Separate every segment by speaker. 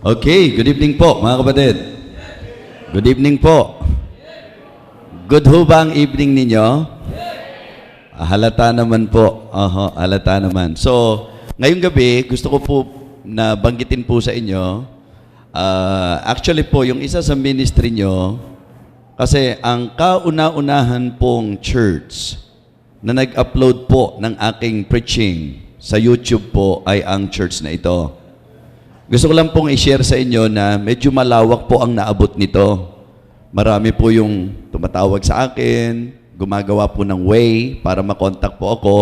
Speaker 1: Okay, good evening po mga kapatid. Good evening po. Good ho ba ang evening ninyo? Halata naman po. Halata naman. So, ngayong gabi, gusto ko po na banggitin po sa inyo, actually po, yung isa sa ministry nyo, kasi ang kauna-unahan pong church na nag-upload po ng aking preaching sa YouTube po ay ang church na ito. Gusto ko lang pong i-share sa inyo na medyo malawak po ang naabot nito. Marami po yung tumatawag sa akin, gumagawa po ng way para makontak po ako,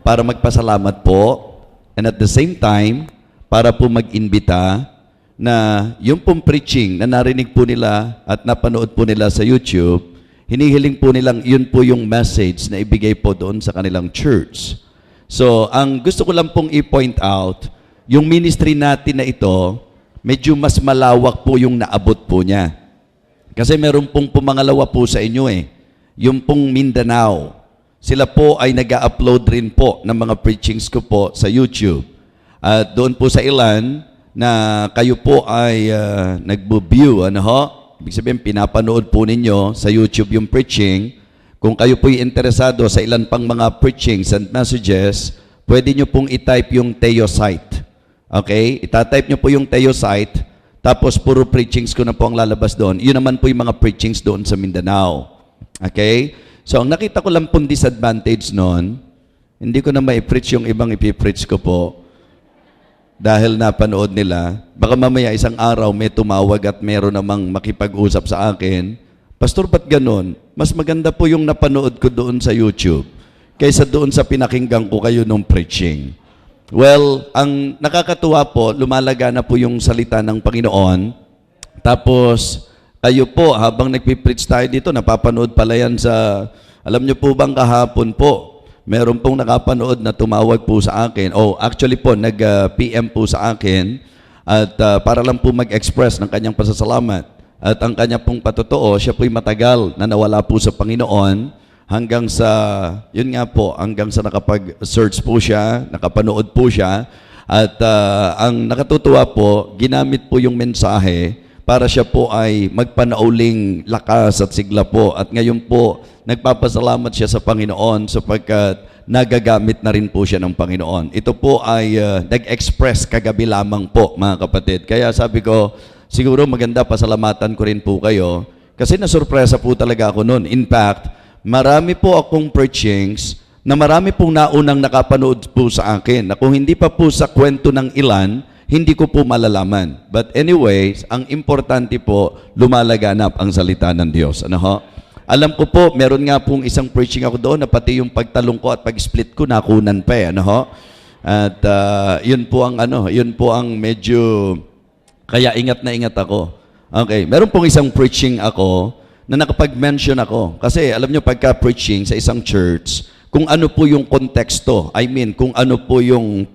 Speaker 1: para magpasalamat po, and at the same time, para po mag-imbita na yung pong preaching na narinig po nila at napanood po nila sa YouTube, hinihiling po nilang yun po yung message na ibigay po doon sa kanilang church. So, ang gusto ko lang pong i-point out, yung ministry natin na ito, medyo mas malawak po yung naabot po niya. Kasi meron pong pumangalawa po sa inyo yung pong Mindanao. Sila po ay nag-upload rin po ng mga preachings ko po sa YouTube. At doon po sa ilan na kayo po ay nagbo-view, ibig sabihin pinapanood po ninyo sa YouTube yung preaching. Kung kayo po'y interesado sa ilan pang mga preachings and messages, pwede nyo pong i-type yung Teo site. Okay? Ita-type nyo po yung Teo site, tapos puro preachings ko na po ang lalabas doon. Yun naman po yung mga preachings doon sa Mindanao. Okay? So, ang nakita ko lang pong disadvantage noon, hindi ko na mai-preach yung ibang ipipreach ko po dahil napanood nila. Baka mamaya isang araw may tumawag at meron namang makipag-usap sa akin, Pastor, ba't ganun? Mas maganda po yung napanood ko doon sa YouTube kaysa doon sa pinakinggan ko kayo nung preaching. Well, ang nakakatuwa po, lumalaga na po yung salita ng Panginoon. Tapos, kayo po, habang nagpipreach tayo dito, napapanood pala yan sa, alam nyo po bang kahapon po, meron pong nakapanood na tumawag po sa akin. Actually po, nag-PM po sa akin at para lang po mag-express ng kanyang pasasalamat. At ang kanya pong patotoo, siya po'y matagal na nawala po sa Panginoon hanggang sa, yun nga po, hanggang sa nakapag-search po siya, nakapanood po siya. At ang nakatutuwa po, ginamit po yung mensahe para siya po ay magpanauling lakas at sigla po. At ngayon po, nagpapasalamat siya sa Panginoon sapagkat nagagamit na rin po siya ng Panginoon. Ito po ay nag-express kagabi lamang po, mga kapatid. Kaya sabi ko, siguro maganda pasalamatan ko rin po kayo kasi nasurpresa po talaga ako noon. In fact, marami po akong preachings na marami pong naunang nakapanood po sa akin na kung hindi pa po sa kwento ng ilan, hindi ko po malalaman. But anyways, ang importante po, lumalaganap ang salita ng Diyos. Alam ko po, meron nga pong isang preaching ako doon na pati yung pagtalong ko at pag-split ko, nakunan pa At yun po ang medyo, kaya ingat na ingat ako. Okay, meron pong isang preaching ako na nakapag-mention ako. Kasi alam nyo, pagka-preaching sa isang church, kung ano po yung konteksto, kung ano po yung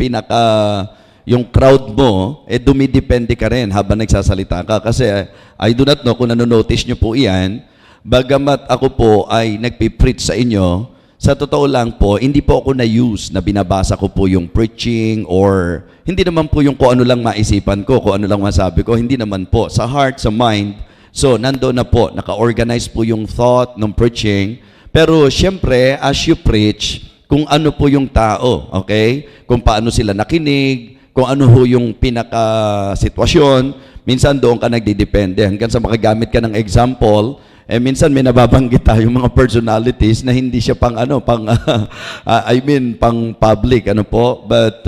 Speaker 1: yung crowd mo, dumidepende ka rin habang nagsasalita ka. Kasi I do not know kung nanonotice nyo po iyan, bagamat ako po ay nagpipreach sa inyo, sa totoo lang po, hindi po ako na-use na binabasa ko po yung preaching or hindi naman po yung kung ano lang maisipan ko, kung ano lang masabi ko, hindi naman po. Sa heart, sa mind, so nandoon na po, naka-organize po yung thought ng preaching. Pero syempre, as you preach, kung ano po yung tao, okay? Kung paano sila nakinig, kung ano ho yung pinaka-sitwasyon, minsan doon ka nagdidepende. Hanggang sa makagamit ka ng example, minsan may nababanggit tayong mga personalities na hindi siya pang public, But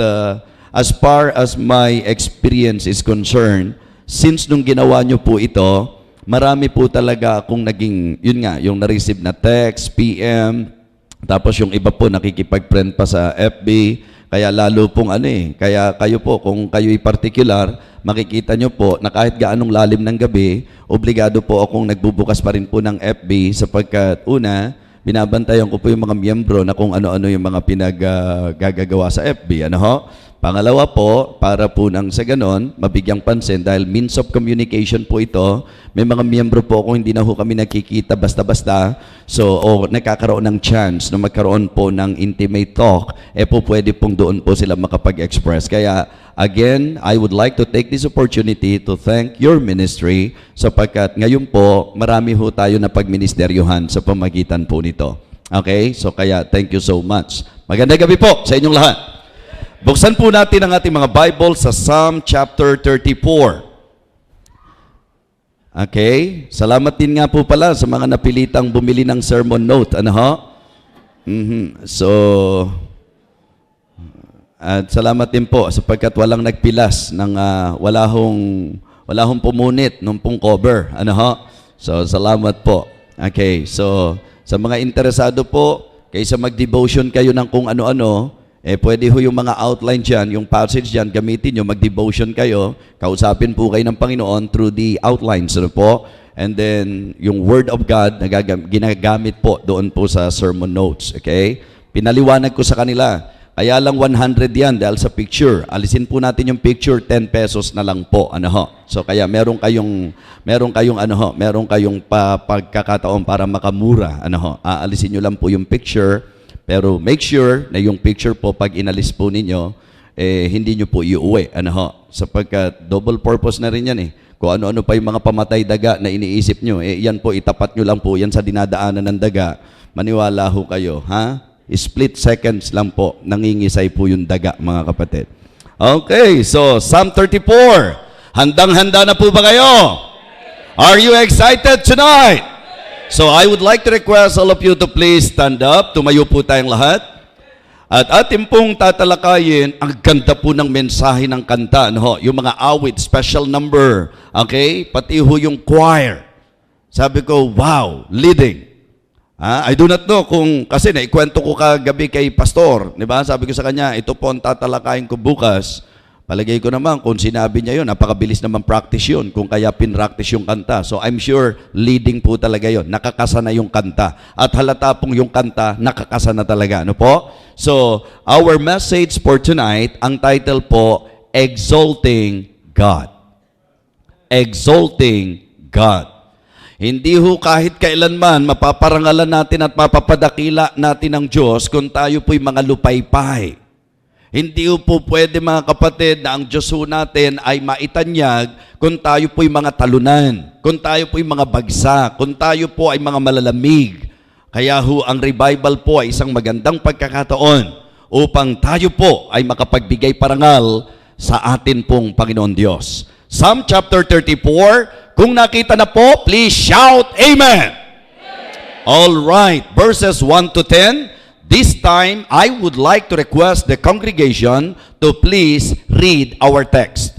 Speaker 1: as far as my experience is concerned, since nung ginawa nyo po ito, marami po talaga akong naging, yung na-receive na text, PM, tapos yung iba po nakikipag-friend pa sa FB, kaya lalo pong kaya kayo po, kung kayo'y particular, makikita nyo po na kahit gaanong lalim ng gabi, obligado po akong nagbubukas pa rin po ng FB sapagkat una, binabantayan ko po yung mga miyembro na kung ano-ano yung mga gagagawa sa FB. Pangalawa po, para po nang sa ganon, mabigyang pansin dahil means of communication po ito, may mga miyembro po kung hindi na ho kami nakikita basta-basta, so nakakaroon ng chance na magkaroon po ng intimate talk, po pwede pong doon po sila makapag-express. Kaya Again, I would like to take this opportunity to thank your ministry sapagkat ngayon po, marami ho tayo na pagministeryohan sa pamagitan po nito. Okay? So kaya, thank you so much. Magandang gabi po sa inyong lahat. Buksan po natin ang ating mga Bible sa Psalm chapter 34. Okay? Salamat din nga po pala sa mga napilitang bumili ng sermon note. Ano ho? So, at salamat din po sapagkat walang nagpilas ng wala hong pumunit nung pong cover. Ano ho? So, salamat po. Okay, so sa mga interesado po, kaysa mag-devotion kayo ng kung ano-ano, pwede ho yung mga outline dyan, yung passage dyan, gamitin nyo, mag-devotion kayo, kausapin po kayo ng Panginoon through the outlines. Ano po? And then, yung Word of God, ginagamit po doon po sa sermon notes. Okay? Pinaliwanag ko sa kanila, kaya lang 100 yan dahil sa picture. Alisin po natin yung picture, 10 pesos na lang po. Ano ho? So kaya meron kayong pagkakataon para makamura. Ano ho? Aalisin nyo lang po yung picture, pero make sure na yung picture po pag inalis po ninyo, hindi nyo po iuwi. Ano ho? Sapagkat double purpose na rin yan eh. Kung ano-ano pa yung mga pamatay daga na iniisip nyo, yan po, itapat nyo lang po yan sa dinadaanan ng daga. Maniwala ho kayo, ha? Split seconds lang po, nangingisay po yung daga, mga kapatid. Okay, so Psalm 34. Handang-handa na po ba kayo? Are you excited tonight? So I would like to request all of you to please stand up. Tumayo po tayong lahat. At atin pong tatalakayin, ang ganda po ng mensahe ng kanta. No? Yung mga awit, special number. Okay? Pati ho yung choir. Sabi ko, wow, leading. I do not know kung, kasi naikwento ko kagabi kay pastor, di ba? Sabi ko sa kanya, ito po ang tatalakayin ko bukas. Palagay ko naman, kung sinabi niya yun, napakabilis naman practice yun, kung kaya pinractice yung kanta. So I'm sure, leading po talaga yun. Nakakasa na yung kanta. At halata pong yung kanta, nakakasa na talaga. Ano po? So, our message for tonight, ang title po, Exalting God. Exalting God. Hindi ho kahit kailanman mapaparangalan natin at mapapadakila natin ang Diyos kung tayo po'y mga lupaypay. Hindi ho po pwede, mga kapatid, na ang Diyos ho natin ay maitanyag kung tayo po'y mga talunan, kung tayo po'y mga bagsak, kung tayo po ay mga malalamig. Kaya ho ang revival po ay isang magandang pagkakataon upang tayo po ay makapagbigay parangal sa atin pong Panginoon Diyos. Psalm chapter 34. Kung nakita na po, please shout Amen. All right, verses 1 to 10. This time, I would like to request the congregation to please read our text.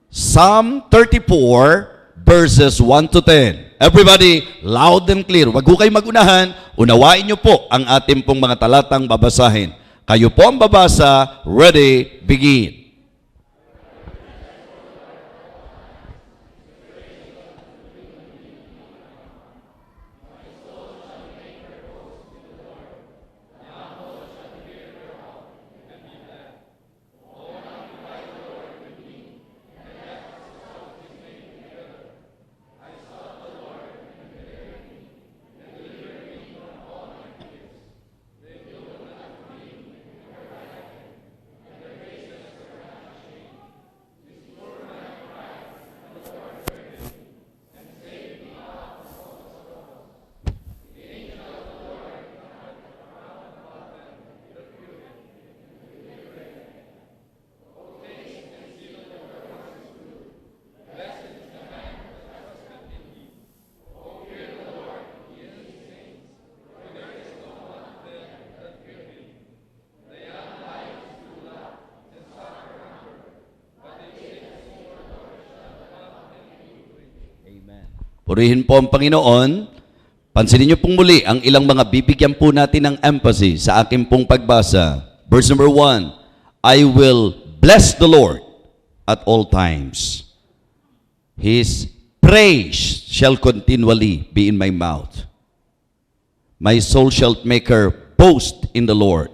Speaker 1: Psalm 34, verses 1 to 10. Everybody, loud and clear. Wag ho kayo magunahan. Unawain niyo po ang ating pong mga talatang babasahin. Kayo po ang babasa. Ready, begin. Purihin po ang Panginoon. Pansinin niyo pong muli ang ilang mga bibigyan po natin ng emphasis sa aking pong pagbasa. Verse number 1, I will bless the Lord at all times. His praise shall continually be in my mouth. My soul shall make her boast in the Lord.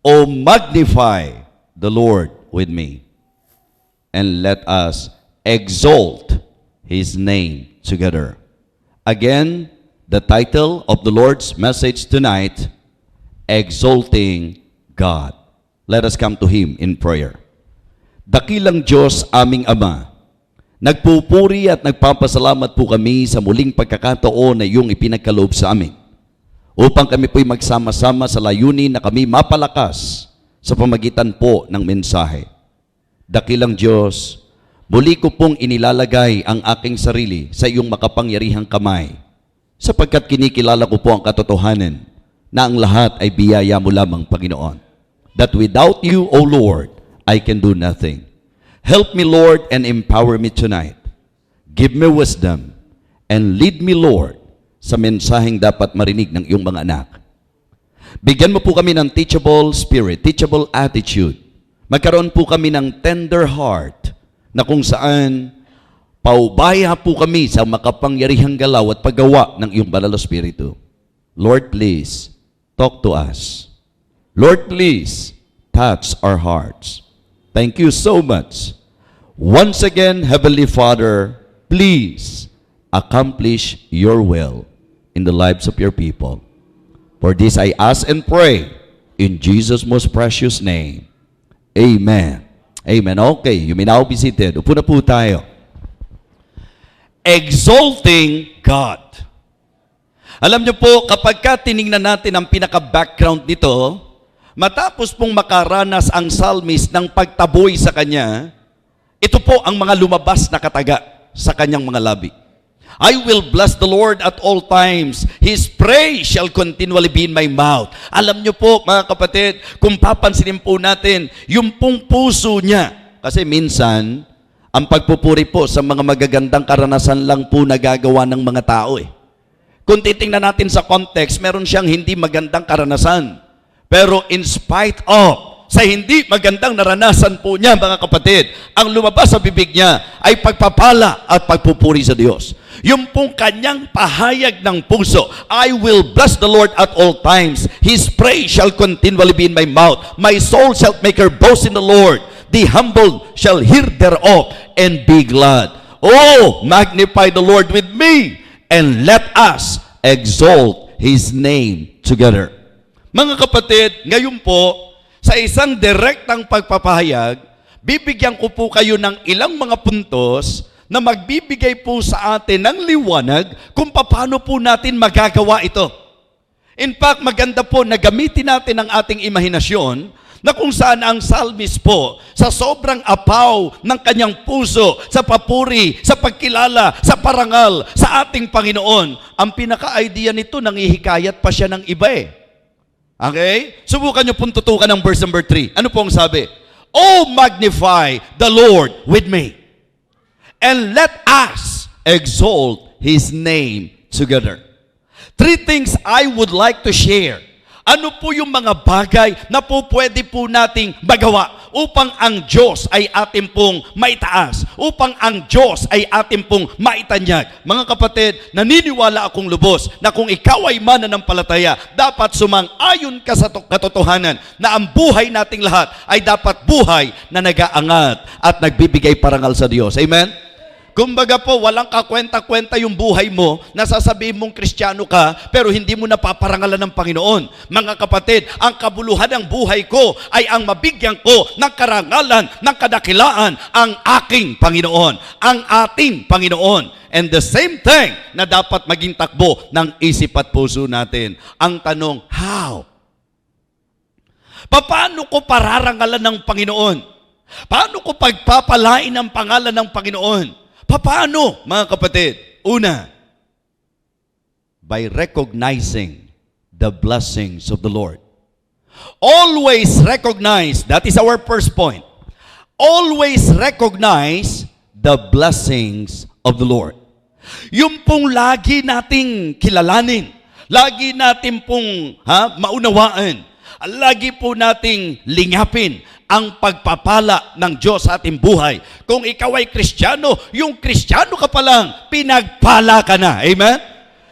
Speaker 1: O magnify the Lord with me, and let us exalt His name together. Again, the title of the Lord's message tonight, Exalting God. Let us come to Him in prayer. Dakilang Diyos, aming Ama, nagpupuri at nagpapasalamat po kami sa muling pagkakataon na iyong ipinagkaloob sa amin upang kami po'y magsama-sama sa layunin na kami mapalakas sa pamagitan po ng mensahe. Dakilang Diyos, muli ko pong inilalagay ang aking sarili sa iyong makapangyarihang kamay sapagkat kinikilala ko po ang katotohanan na ang lahat ay biyaya mo lamang, Panginoon. That without you, O Lord, I can do nothing. Help me, Lord, and empower me tonight. Give me wisdom and lead me, Lord, sa mensaheng dapat marinig ng iyong mga anak. Bigyan mo po kami ng teachable spirit, teachable attitude. Magkaroon po kami ng tender heart na kung saan paubaya po kami sa makapangyarihang galaw at paggawa ng iyong banal na spirito. Lord, please, talk to us. Lord, please, touch our hearts. Thank you so much. Once again, Heavenly Father, please accomplish your will in the lives of your people. For this I ask and pray in Jesus' most precious name. Amen. Amen. Okay, you may now be seated. Upo na po tayo. Exalting God. Alam niyo po, kapag tiningnan natin ang pinaka-background nito, matapos pong makaranas ang psalmist ng pagtaboy sa kanya, ito po ang mga lumabas na kataga sa kanyang mga labi. I will bless the Lord at all times. His praise shall continually be in my mouth. Alam niyo po, mga kapatid, kung papansinin po natin, yung pong puso niya, kasi minsan, ang pagpupuri po sa mga magagandang karanasan lang po nagagawa ng mga tao eh. Kung titingnan natin sa context, meron siyang hindi magandang karanasan. Pero in spite of, sa hindi magandang naranasan po niya, mga kapatid, ang lumabas sa bibig niya ay pagpapala at pagpupuri sa Diyos. Yung pong kanyang pahayag ng puso, I will bless the Lord at all times. His praise shall continually be in my mouth. My soul shall make her boast in the Lord. The humble shall hear thereof and be glad. Oh, magnify the Lord with me, and let us exalt His name together. Mga kapatid, ngayon po, sa isang direktang pagpapahayag, bibigyan ko po kayo ng ilang mga puntos na magbibigay po sa atin ng liwanag kung paano po natin magagawa ito. In fact, maganda po na gamitin natin ang ating imahinasyon na kung saan ang psalmist po, sa sobrang apaw ng kanyang puso, sa papuri, sa pagkilala, sa parangal, sa ating Panginoon, ang pinaka-idea nito, nangihikayat pa siya ng iba eh. Okay? Subukan nyo pong tutukan ng verse number 3. Ano pong sabi? Oh, magnify the Lord with me, and let us exalt His name together. 3 things I would like to share. Ano po yung mga bagay na po pwede po nating magawa upang ang Diyos ay ating pong maitaas, upang ang Diyos ay ating pong maitanyag. Mga kapatid, naniniwala akong lubos na kung ikaw ay mananampalataya, dapat sumang-ayon ka sa katotohanan na ang buhay nating lahat ay dapat buhay na nag-aangat at nagbibigay parangal sa Diyos. Amen? Kumbaga po, walang kakwenta-kwenta yung buhay mo na sasabihin mong Kristiyano ka pero hindi mo napaparangalan ng Panginoon. Mga kapatid, ang kabuluhan ng buhay ko ay ang mabigyan ko ng karangalan, ng kadakilaan ang aking Panginoon, ang ating Panginoon. And the same thing na dapat maging takbo ng isip at puso natin. Ang tanong, how? Paano ko pararangalan ng Panginoon? Paano ko pagpapalain ang pangalan ng Panginoon? Paano, mga kapatid? Una, by recognizing the blessings of the Lord. Always recognize, that is our first point. Always recognize the blessings of the Lord. Yung pong lagi nating kilalanin, lagi natin pong maunawaan, lagi po nating lingapin ang pagpapala ng Diyos sa ating buhay. Kung ikaw ay Kristiyano, yung Kristiyano ka pa lang, pinagpala ka na. Amen?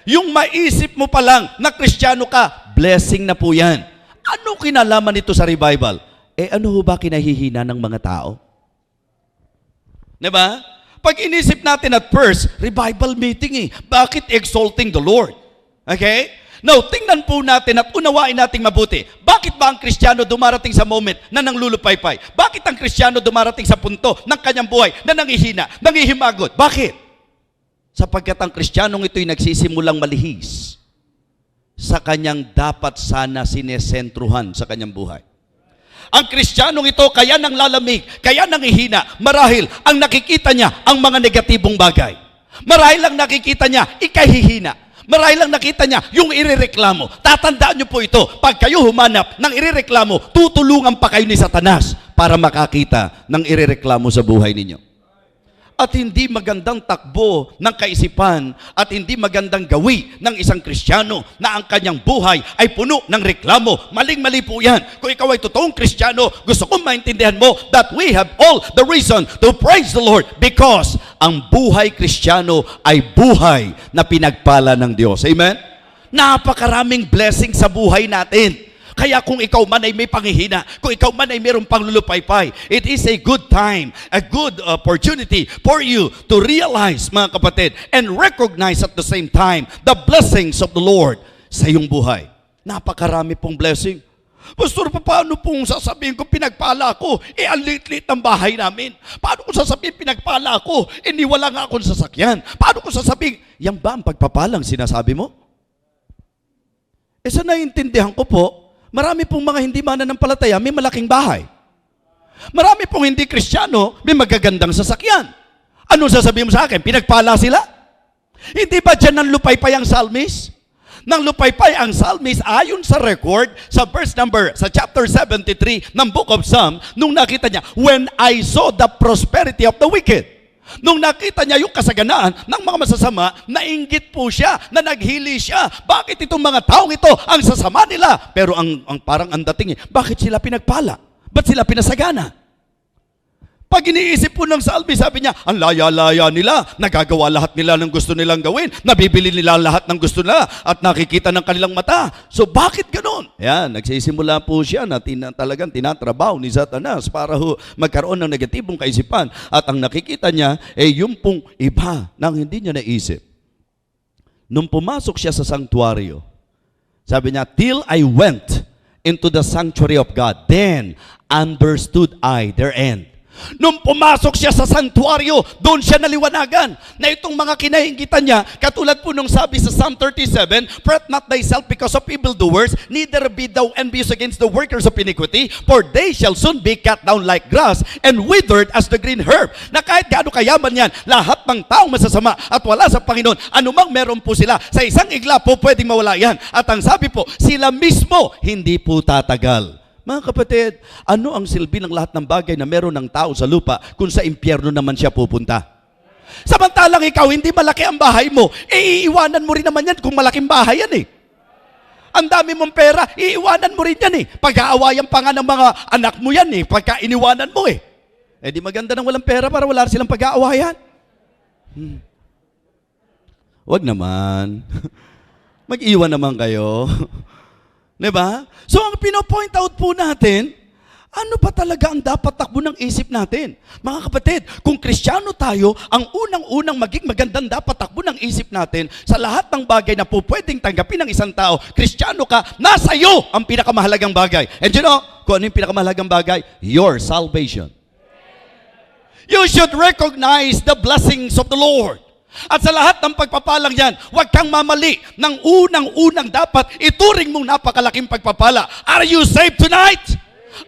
Speaker 1: Yung maisip mo pa lang na Kristiyano ka, blessing na po yan. Ano kinalaman nito sa revival? Ano ho ba kinahihina ng mga tao? Diba? Pag inisip natin at first, revival meeting eh. Bakit exalting the Lord? Okay? Now, tingnan po natin at unawain nating mabuti. Bakit ba ang Kristiyano dumarating sa moment na nanglulupaypay? Bakit ang Kristiyano dumarating sa punto ng kanyang buhay na nangihina, nangihimagot? Bakit? Sapagkat ang Kristiyanong ito'y nagsisimulang malihis sa kanyang dapat sana sinesentruhan sa kanyang buhay. Ang Kristiyanong ito kaya nang lalamig, kaya nangihina, marahil ang nakikita niya ang mga negatibong bagay. Marahil ang nakikita niya, ikahihina. Marahil lang nakita niya yung irereklamo. Tatandaan niyo po ito. Pag kayo humanap ng irereklamo, tutulungan pa kayo ni Satanas para makakita ng irereklamo sa buhay ninyo. At hindi magandang takbo ng kaisipan at hindi magandang gawi ng isang Kristiyano na ang kanyang buhay ay puno ng reklamo. Maling-mali po yan. Kung ikaw ay totoong Kristiyano, gusto kong maintindihan mo that we have all the reason to praise the Lord because ang buhay Kristiyano ay buhay na pinagpala ng Diyos. Amen? Napakaraming blessing sa buhay natin. Kaya kung ikaw man ay may panghihina, kung ikaw man ay mayroong panglulupaypay, it is a good time, a good opportunity for you to realize, mga kapatid, and recognize at the same time the blessings of the Lord sa iyong buhay. Napakarami pong blessing. Pastor, paano pong sasabihin ko pinagpala ako? Ang liit-liit ng bahay namin. Paano ko sasabihin pinagpala ako? Wala nga akong sasakyan. Paano ko sasabihin, yan ba ang pagpapalang sinasabi mo? Sa naiintindihan ko po, marami pong mga hindi mananampalataya, may malaking bahay. Marami pong hindi Kristiyano, may magagandang sasakyan. Anong sasabihin mo sa akin? Pinagpala sila? Hindi ba dyan nang lupaypay ang psalmist? Nang lupaypay ang psalmist ayon sa record, sa sa chapter 73 ng book of Psalm, nung nakita niya, when I saw the prosperity of the wicked. Nung nakita niya yung kasaganaan ng mga masasama, nainggit po siya, na naghili siya. Bakit itong mga taong ito, ang sasama nila? Pero parang ang dating, bakit sila pinagpala? Ba't sila pinasagana? Pag iniisip po ng salmi, sabi niya, ang laya-laya nila, nagagawa lahat nila ng gusto nilang gawin, nabibili nila lahat ng gusto nila, at nakikita ng kanilang mata. So bakit ganun? Yan, nagsisimula po siya na talagang tinatrabaho ni Satanas para magkaroon ng negatibong kaisipan. At ang nakikita niya, yung pong iba nang hindi niya naisip. Nung pumasok siya sa sanctuaryo, sabi niya, till I went into the sanctuary of God, then understood I their end. Nung pumasok siya sa santuaryo, doon siya naliwanagan na itong mga kinahingitan niya, katulad po nung sabi sa Psalm 37, fret not thyself because of evildoers, neither be thou envious against the workers of iniquity, for they shall soon be cut down like grass and withered as the green herb. Na kahit gaano kayaman yan, lahat ng taong masasama at wala sa Panginoon, anumang meron po sila, sa isang igla po pwedeng mawala yan. At ang sabi po, sila mismo hindi po tatagal. Mga kapatid, ano ang silbi ng lahat ng bagay na meron ng tao sa lupa kung sa impyerno naman siya pupunta? Samantalang ikaw, hindi malaki ang bahay mo, iiwanan mo rin naman yan kung malaking bahay yan eh. Ang dami mong pera, iiwanan mo rin yan eh. Pag-aawayan pa nga ng mga anak mo yan eh, pagka iniwanan mo eh. Di maganda nang walang pera para wala silang pag-aawayan. Wag naman. Mag-iwan naman kayo. Diba? So ang pino-point out po natin, ano pa talaga ang dapat takbo ng isip natin? Mga kapatid, kung Kristiyano tayo, ang unang-unang maging magandang dapat takbo ng isip natin sa lahat ng bagay na po pwedeng tanggapin ng isang tao, Kristiyano ka, nasa iyo ang pinakamahalagang bagay. And you know, kung ano yung pinakamahalagang bagay? Your salvation. You should recognize the blessings of the Lord. At sa lahat ng pagpapalang yan, huwag kang mamali ng unang-unang dapat ituring mong napakalaking pagpapala. Are you saved tonight?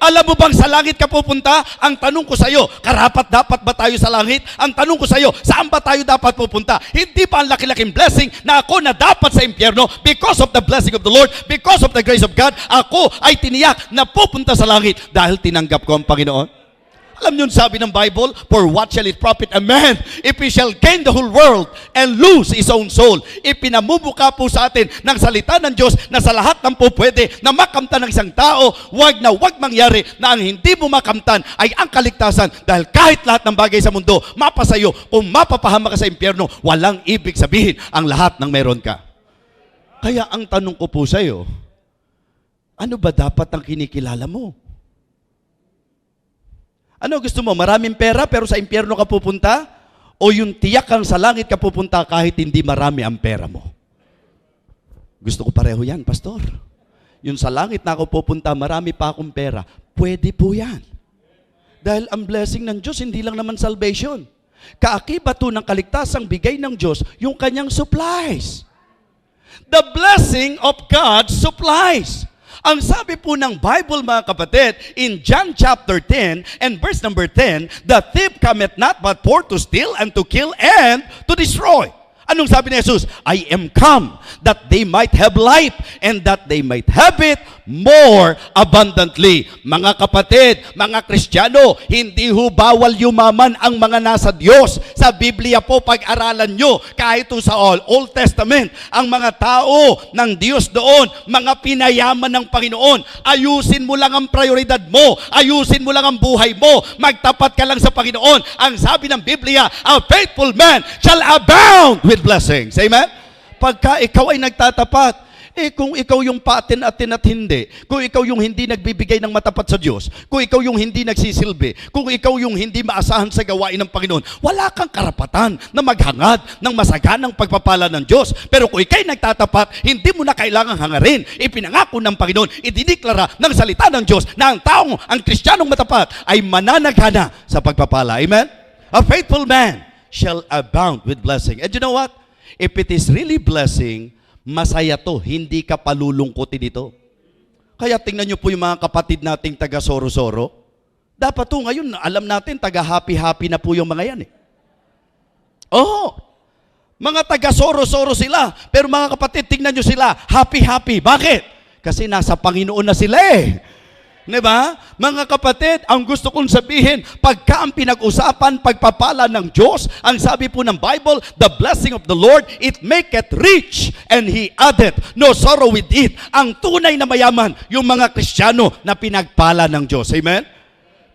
Speaker 1: Alam mo bang sa langit ka pupunta? Ang tanong ko sa iyo, karapat dapat ba tayo sa langit? Ang tanong ko sa iyo, saan ba tayo dapat pupunta? Hindi pa ang laki-laking blessing na ako na dapat sa impyerno because of the blessing of the Lord, because of the grace of God, ako ay tiniyak na pupunta sa langit dahil tinanggap ko ang Panginoon. Alam niyo sabi ng Bible, for what shall it profit a man if he shall gain the whole world and lose his own soul? Ipinamumuka po sa atin ng salita ng Diyos na sa lahat ng po pwede na makamtan ng isang tao, wag na wag mangyari na ang hindi mo makamtan ay ang kaligtasan dahil kahit lahat ng bagay sa mundo mapasayo, kung mapapahama ka sa impyerno, walang ibig sabihin ang lahat ng meron ka. Kaya ang tanong ko po sa iyo, ano ba dapat ang kinikilala mo? Ano gusto mo? Maraming pera pero sa impyerno ka pupunta? O yung tiyak kang sa langit ka pupunta kahit hindi marami ang pera mo? Gusto ko pareho yan, pastor. Yung sa langit na ako pupunta, marami pa akong pera. Pwede po yan. Dahil ang blessing ng Diyos, hindi lang naman salvation. Kaakibat ng kaligtasang bigay ng Diyos, yung kanyang supplies. The blessing of God supplies. Ang sabi po ng Bible, mga kapatid, in John chapter 10 and verse number 10, the thief cometh not but for to steal and to kill and to destroy. Anong sabi ni Jesus? I am come that they might have life and that they might have it more abundantly. Mga kapatid, mga Kristiyano, hindi ho bawal yumaman ang mga nasa Diyos. Sa Biblia po, pag-aralan nyo, kahit sa Old Testament, ang mga tao ng Diyos doon, mga pinayaman ng Panginoon, ayusin mo lang ang prioridad mo, ayusin mo lang ang buhay mo, magtapat ka lang sa Panginoon. Ang sabi ng Biblia, a faithful man shall abound with blessings. Amen? Pagka ikaw ay nagtatapat, kung ikaw yung paatin-atin at hindi, kung ikaw yung hindi nagbibigay ng matapat sa Diyos, kung ikaw yung hindi nagsisilbi, kung ikaw yung hindi maasahan sa gawain ng Panginoon, wala kang karapatan na maghangad ng masaganang pagpapala ng Diyos. Pero kung ikaw'y nagtatapat, hindi mo na kailangang hangarin. Ipinangako ng Panginoon, idideklara ng salita ng Diyos na ang Kristiyanong matapat ay mananaghana sa pagpapala. Amen? A faithful man shall abound with blessing. And you know what? If it is really blessing, masaya to, hindi ka palulungkotin ito. Kaya tingnan nyo po yung mga kapatid nating taga Soro-Soro. Dapat to ngayon, alam natin, taga happy-happy na po yung mga yan eh. Oo, mga taga Soro-Soro sila, pero mga kapatid, tingnan nyo sila, happy-happy. Bakit? Kasi nasa Panginoon na sila eh. Diba? Mga kapatid, ang gusto kong sabihin, pagka ang pinag-usapan, pagpapala ng Diyos, ang sabi po ng Bible, the blessing of the Lord, it maketh rich, and He addeth no sorrow with it. Ang tunay na mayaman, yung mga Kristiyano na pinagpala ng Diyos. Amen?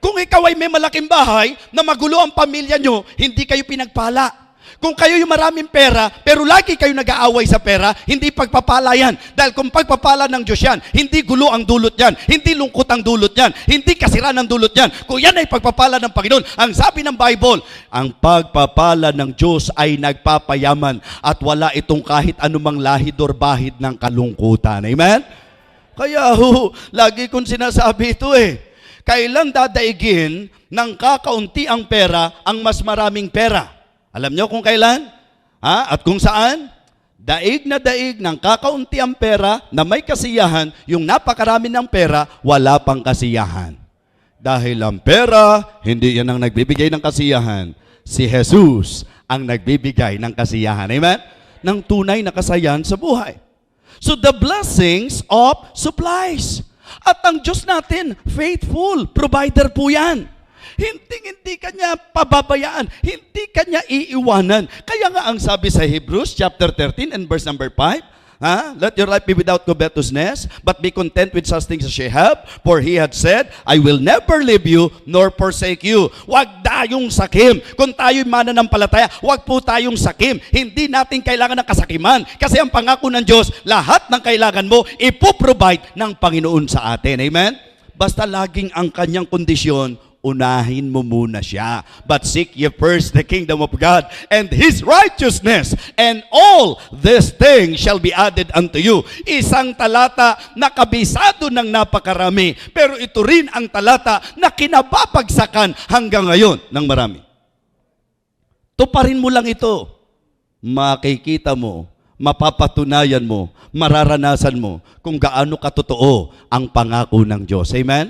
Speaker 1: Kung ikaw ay may malaking bahay, na magulo ang pamilya nyo, hindi kayo pinagpala. Kung kayo yung maraming pera, pero lagi kayo nag-aaway sa pera, hindi pagpapala yan. Dahil kung pagpapala ng Diyos yan, hindi gulo ang dulot yan, hindi lungkot ang dulot yan, hindi kasira ng dulot yan. Kung yan ay pagpapala ng Panginoon, ang sabi ng Bible, ang pagpapala ng Diyos ay nagpapayaman at wala itong kahit anumang lahid or bahid ng kalungkutan. Amen? Kaya lagi kong sinasabi ito eh, kailan dadaigin ng kakaunti ang pera ang mas maraming pera? Alam nyo kung kailan? At kung saan? Daig ng kakaunti ang pera na may kasiyahan, yung napakarami ng pera, wala pang kasiyahan. Dahil ang pera, hindi yan ang nagbibigay ng kasiyahan. Si Jesus ang nagbibigay ng kasiyahan. Amen? Ng tunay na kasayahan sa buhay. So the blessings of supplies. At ang Diyos natin, faithful, provider po yan. Hindi kanya pababayaan, hindi kanya iiwanan. Kaya nga ang sabi sa Hebrews chapter 13 and verse number 5, let your life be without covetousness, but be content with such things as ye have, for He had said, I will never leave you nor forsake you. Huwag tayong sakim. Kung tayo'y mananampalataya, huwag po tayong sakim. Hindi natin kailangan ng kasakiman. Kasi ang pangako ng Diyos, lahat ng kailangan mo, ipoprovide ng Panginoon sa atin. Amen? Basta laging ang kanyang kondisyon, unahin mo muna siya. But seek ye first the kingdom of God and His righteousness, and all these things shall be added unto you. Isang talata na kabisado ng napakarami, pero ito rin ang talata na kinababagsakan hanggang ngayon ng marami. Tuparin mo lang ito, makikita mo, mapapatunayan mo, mararanasan mo kung gaano katotoo ang pangako ng Diyos. Amen?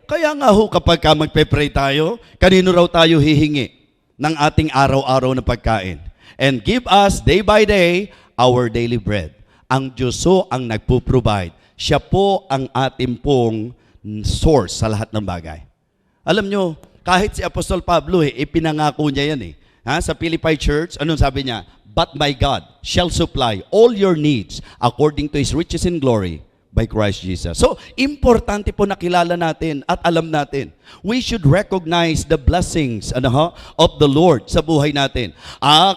Speaker 1: Kaya nga kapag magpe-pray tayo, kanino raw tayo hihingi ng ating araw-araw na pagkain? And give us day by day our daily bread. Ang Diyos ang nagpo-provide. Siya po ang ating pong source sa lahat ng bagay. Alam nyo, kahit si Apostol Pablo, ipinangako niya yan eh. Sa Philippi Church, anong sabi niya? But my God shall supply all your needs according to His riches in glory by Christ Jesus. So, importante po nakilala natin at alam natin. We should recognize the blessings of the Lord sa buhay natin.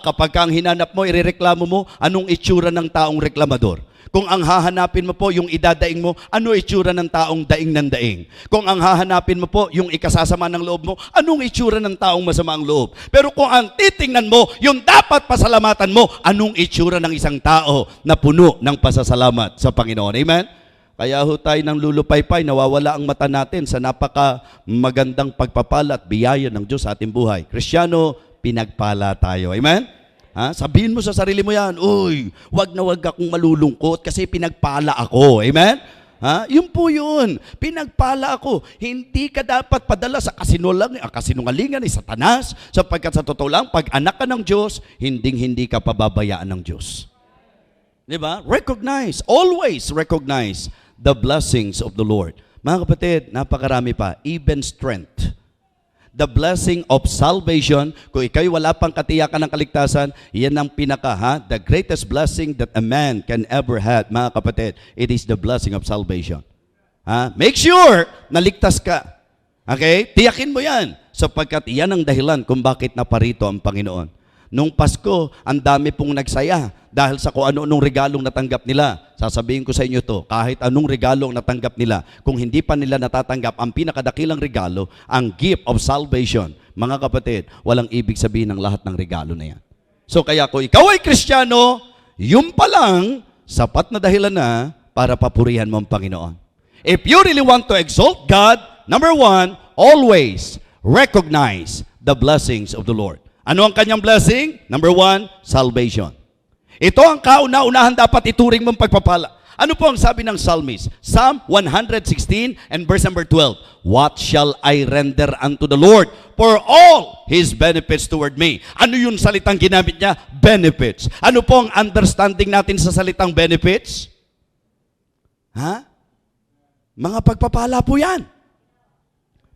Speaker 1: Kapag ang hinanap mo, irereklamo mo, anong itsura ng taong reklamador? Kung ang hahanapin mo po yung idadaing mo, ano itsura ng taong daing ng daing? Kung ang hahanapin mo po yung ikasasama ng loob mo, anong itsura ng taong masama ang loob? Pero kung ang titingnan mo, yung dapat pasalamatan mo, anong itsura ng isang tao na puno ng pasasalamat sa Panginoon? Amen? Kaya ho tayo ng lulupaypay, nawawala ang mata natin sa napaka magandang pagpapala at biyaya ng Diyos sa ating buhay. Kristiyano, pinagpala tayo. Amen? Sabihin mo sa sarili mo yan, uy, wag na wag akong malulungkot kasi pinagpala ako. Amen? Yun po yun. Pinagpala ako. Hindi ka dapat padala sa kasinungalingan ni Satanas sapagkat sa totoo lang, pag anak ka ng Diyos, hindi ka pababayaan ng Diyos. Diba? Recognize, always recognize the blessings of the Lord. Mga kapatid, napakarami pa, even strength. The blessing of salvation, kung ikaw'y wala pang katiyakan ng kaligtasan, yan ang the greatest blessing that a man can ever have, mga kapatid. It is the blessing of salvation. Make sure na ligtas ka. Okay? Tiyakin mo yan, sapagkat yan ang dahilan kung bakit naparito ang Panginoon. Nung Pasko, ang dami pong nagsaya dahil sa kung ano-anong regalong natanggap nila. Sasabihin ko sa inyo to, kahit anong regalong natanggap nila, kung hindi pa nila natatanggap ang pinakadakilang regalo, ang gift of salvation, mga kapatid, walang ibig sabihin ng lahat ng regalo na yan. So kaya kung ikaw ay Kristiyano, yun pa lang, sapat na dahilan na para papurihan mo ang Panginoon. If you really want to exalt God, number one, always recognize the blessings of the Lord. Ano ang kanyang blessing? Number one, salvation. Ito ang kauna-unahan dapat ituring mong pagpapala. Ano po ang sabi ng psalmist? Psalm 116 and verse number 12. What shall I render unto the Lord for all His benefits toward me? Ano yung salitang ginamit niya? Benefits. Ano po ang understanding natin sa salitang benefits? Mga pagpapala po yan.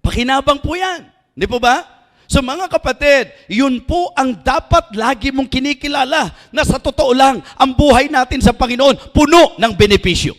Speaker 1: Pakinabang po yan. Hindi po ba? So mga kapatid, yun po ang dapat lagi mong kinikilala na sa totoo lang, ang buhay natin sa Panginoon puno ng benepisyo.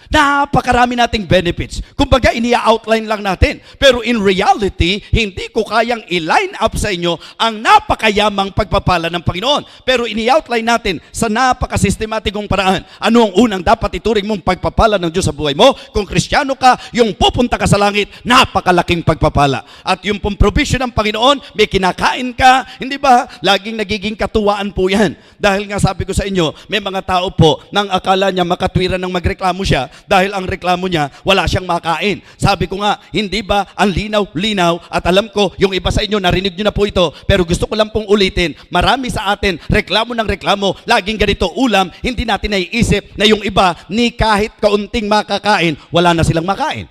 Speaker 1: Napakarami nating benefits. Kumbaga, inia-outline lang natin. Pero in reality, hindi ko kayang i-line up sa inyo ang napakayamang pagpapala ng Panginoon. Pero ini-outline natin sa napakasistematikong paraan. Ano ang unang dapat ituring mong pagpapala ng Diyos sa buhay mo? Kung Kristiyano ka, yung pupunta ka sa langit, napakalaking pagpapala. At yung pong provision ng Panginoon, may kinakain ka, hindi ba? Laging nagiging katuwaan po yan. Dahil nga sabi ko sa inyo, may mga tao po, nang akala niya makatwiran ng magreklamo siya, dahil ang reklamo niya, wala siyang makain. Sabi ko nga, hindi ba ang linaw-linaw at alam ko, yung iba sa inyo, narinig nyo na po ito, pero gusto ko lang pong ulitin, marami sa atin, reklamo ng reklamo, laging ganito ulam, hindi natin naiisip na yung iba, ni kahit kaunting makakain, wala na silang makain.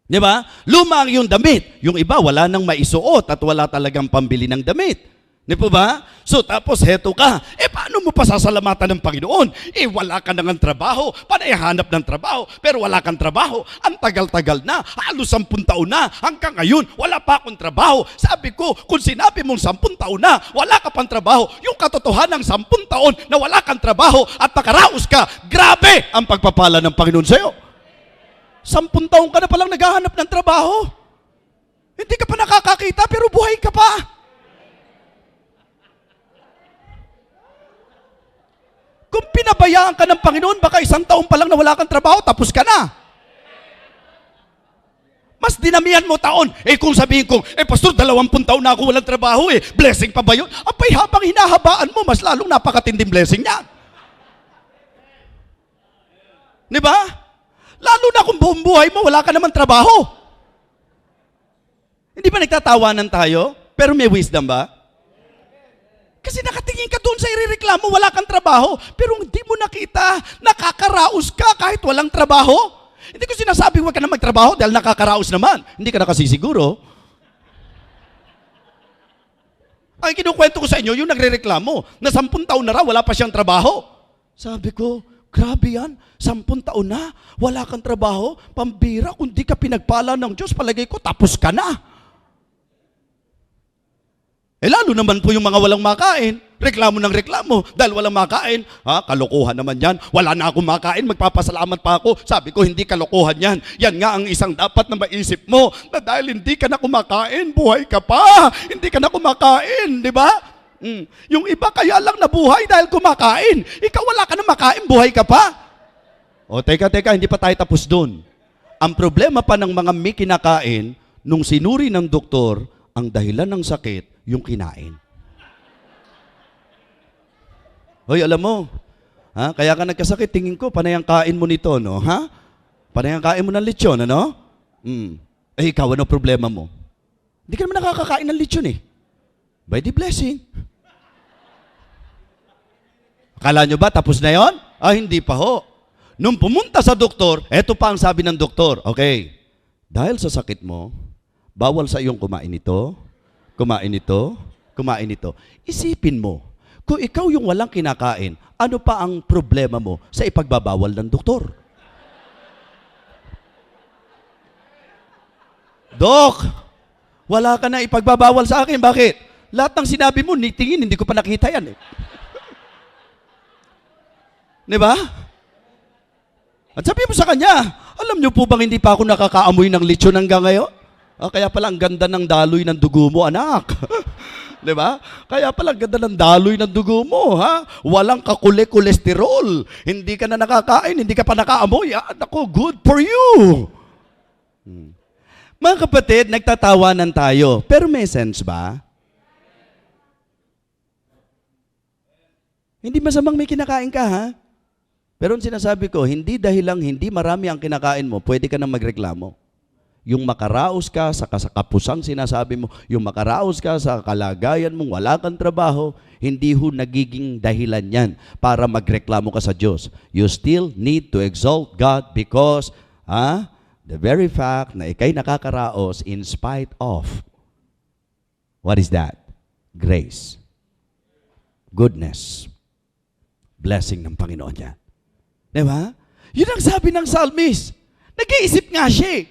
Speaker 1: Di ba? Lumang yung damit, yung iba wala nang maisuot at wala talagang pambili ng damit. Di po ba? So tapos heto ka, paano mo pasasalamatan ng Panginoon? Wala ka nang trabaho, panay hanap ng trabaho, pero wala kang trabaho. Ang tagal-tagal na, halos 10 taon na, hanggang ngayon, wala pa akong trabaho. Sabi ko, kung sinabi mong 10 taon na, wala ka pang trabaho, yung katotohanan ng 10 taon na wala kang trabaho at nakaraos ka, grabe ang pagpapala ng Panginoon sa'yo. 10 taon ka na palang naghahanap ng trabaho. Hindi ka pa nakakakita, pero buhay ka pa. Kung pinabayaan ka ng Panginoon, baka 1 taon pa lang na wala kang trabaho, tapos ka na. Mas dinamihan mo taon. Kung sabihin ko, Pastor, 20 taon na ako walang trabaho, blessing pa ba yun? Abay, habang hinahabaan mo, mas lalong napakatinding blessing niya. Di ba? Lalo na kung buong buhay mo, wala ka naman trabaho. Hindi ba nagtatawanan tayo? Pero may wisdom ba? Kasi nakatingin ka doon sa irereklamo, wala kang trabaho, pero hindi mo nakita, nakakaraos ka kahit walang trabaho. Hindi ko sinasabing huwag ka na magtrabaho dahil nakakaraos naman. Hindi ka na kasi siguro. Ang kinukwento ko sa inyo, yung nagrereklamo, na 10 taon na raw, wala pa siyang trabaho. Sabi ko, grabe yan, 10 taon na, wala kang trabaho, pambira, kung di ka pinagpala ng Diyos, palagay ko, tapos ka na. Lalo naman po yung mga walang makain, reklamo ng reklamo, dahil walang makain, kalokohan naman yan, wala na akong makain, magpapasalamat pa ako, sabi ko hindi kalokohan yan, yan nga ang isang dapat na maisip mo, na dahil hindi ka na kumakain, buhay ka pa, hindi ka na kumakain, di ba? Yung iba kaya lang nabuhay dahil kumakain. Ikaw wala ka na makain, buhay ka pa. O teka, hindi pa tayo tapos dun. Ang problema pa ng mga may kinakain, nung sinuri ng doktor, ang dahilan ng sakit, yung kinain. Hoy, alam mo, kaya ka nagkasakit, tingin ko, panay ang kain mo nito, no? Panay ang kain mo ng lechon, ano? Ikaw, ano problema mo? Hindi ka naman nakakakain ng lechon eh. By the blessing. Akala nyo ba, tapos na yon? Hindi pa ho. Nung pumunta sa doktor, eto pa ang sabi ng doktor, okay, dahil sa sakit mo, bawal sa iyong kumain ito, kumain ito, kumain ito. Isipin mo, kung ikaw yung walang kinakain, ano pa ang problema mo sa ipagbabawal ng doktor? Dok, wala ka na ipagbabawal sa akin. Bakit? Lahat ng sinabi mo, nitingin, hindi ko pa nakita yan. Di ba? At sabi mo sa kanya, alam niyo po bang hindi pa ako nakakaamoy ng lechon hanggang ngayon? Kaya pala ang ganda ng daloy ng dugo mo, anak. Di ba? Kaya pala ang ganda ng daloy ng dugo mo, ha? Walang kakule-kolesterol. Hindi ka na nakakain, hindi ka pa nakaamoy. Naku, good for you. Mga kapatid, nagtatawanan tayo. Pero may sense ba? Hindi masamang may kinakain ka, ha? Pero ang sinasabi ko, hindi dahil lang hindi marami ang kinakain mo, pwede ka na magreklamo. Yung makaraos ka sa kasakapusang sinasabi mo, yung makaraos ka sa kalagayan mong wala kang trabaho, hindi ho nagiging dahilan yan para magreklamo ka sa Diyos. You still need to exalt God because the very fact na ikay nakakaraos in spite of, what is that? Grace. Goodness. Blessing ng Panginoon yan. Diba? Yun ang sabi ng psalmist. Nag-iisip nga siya eh.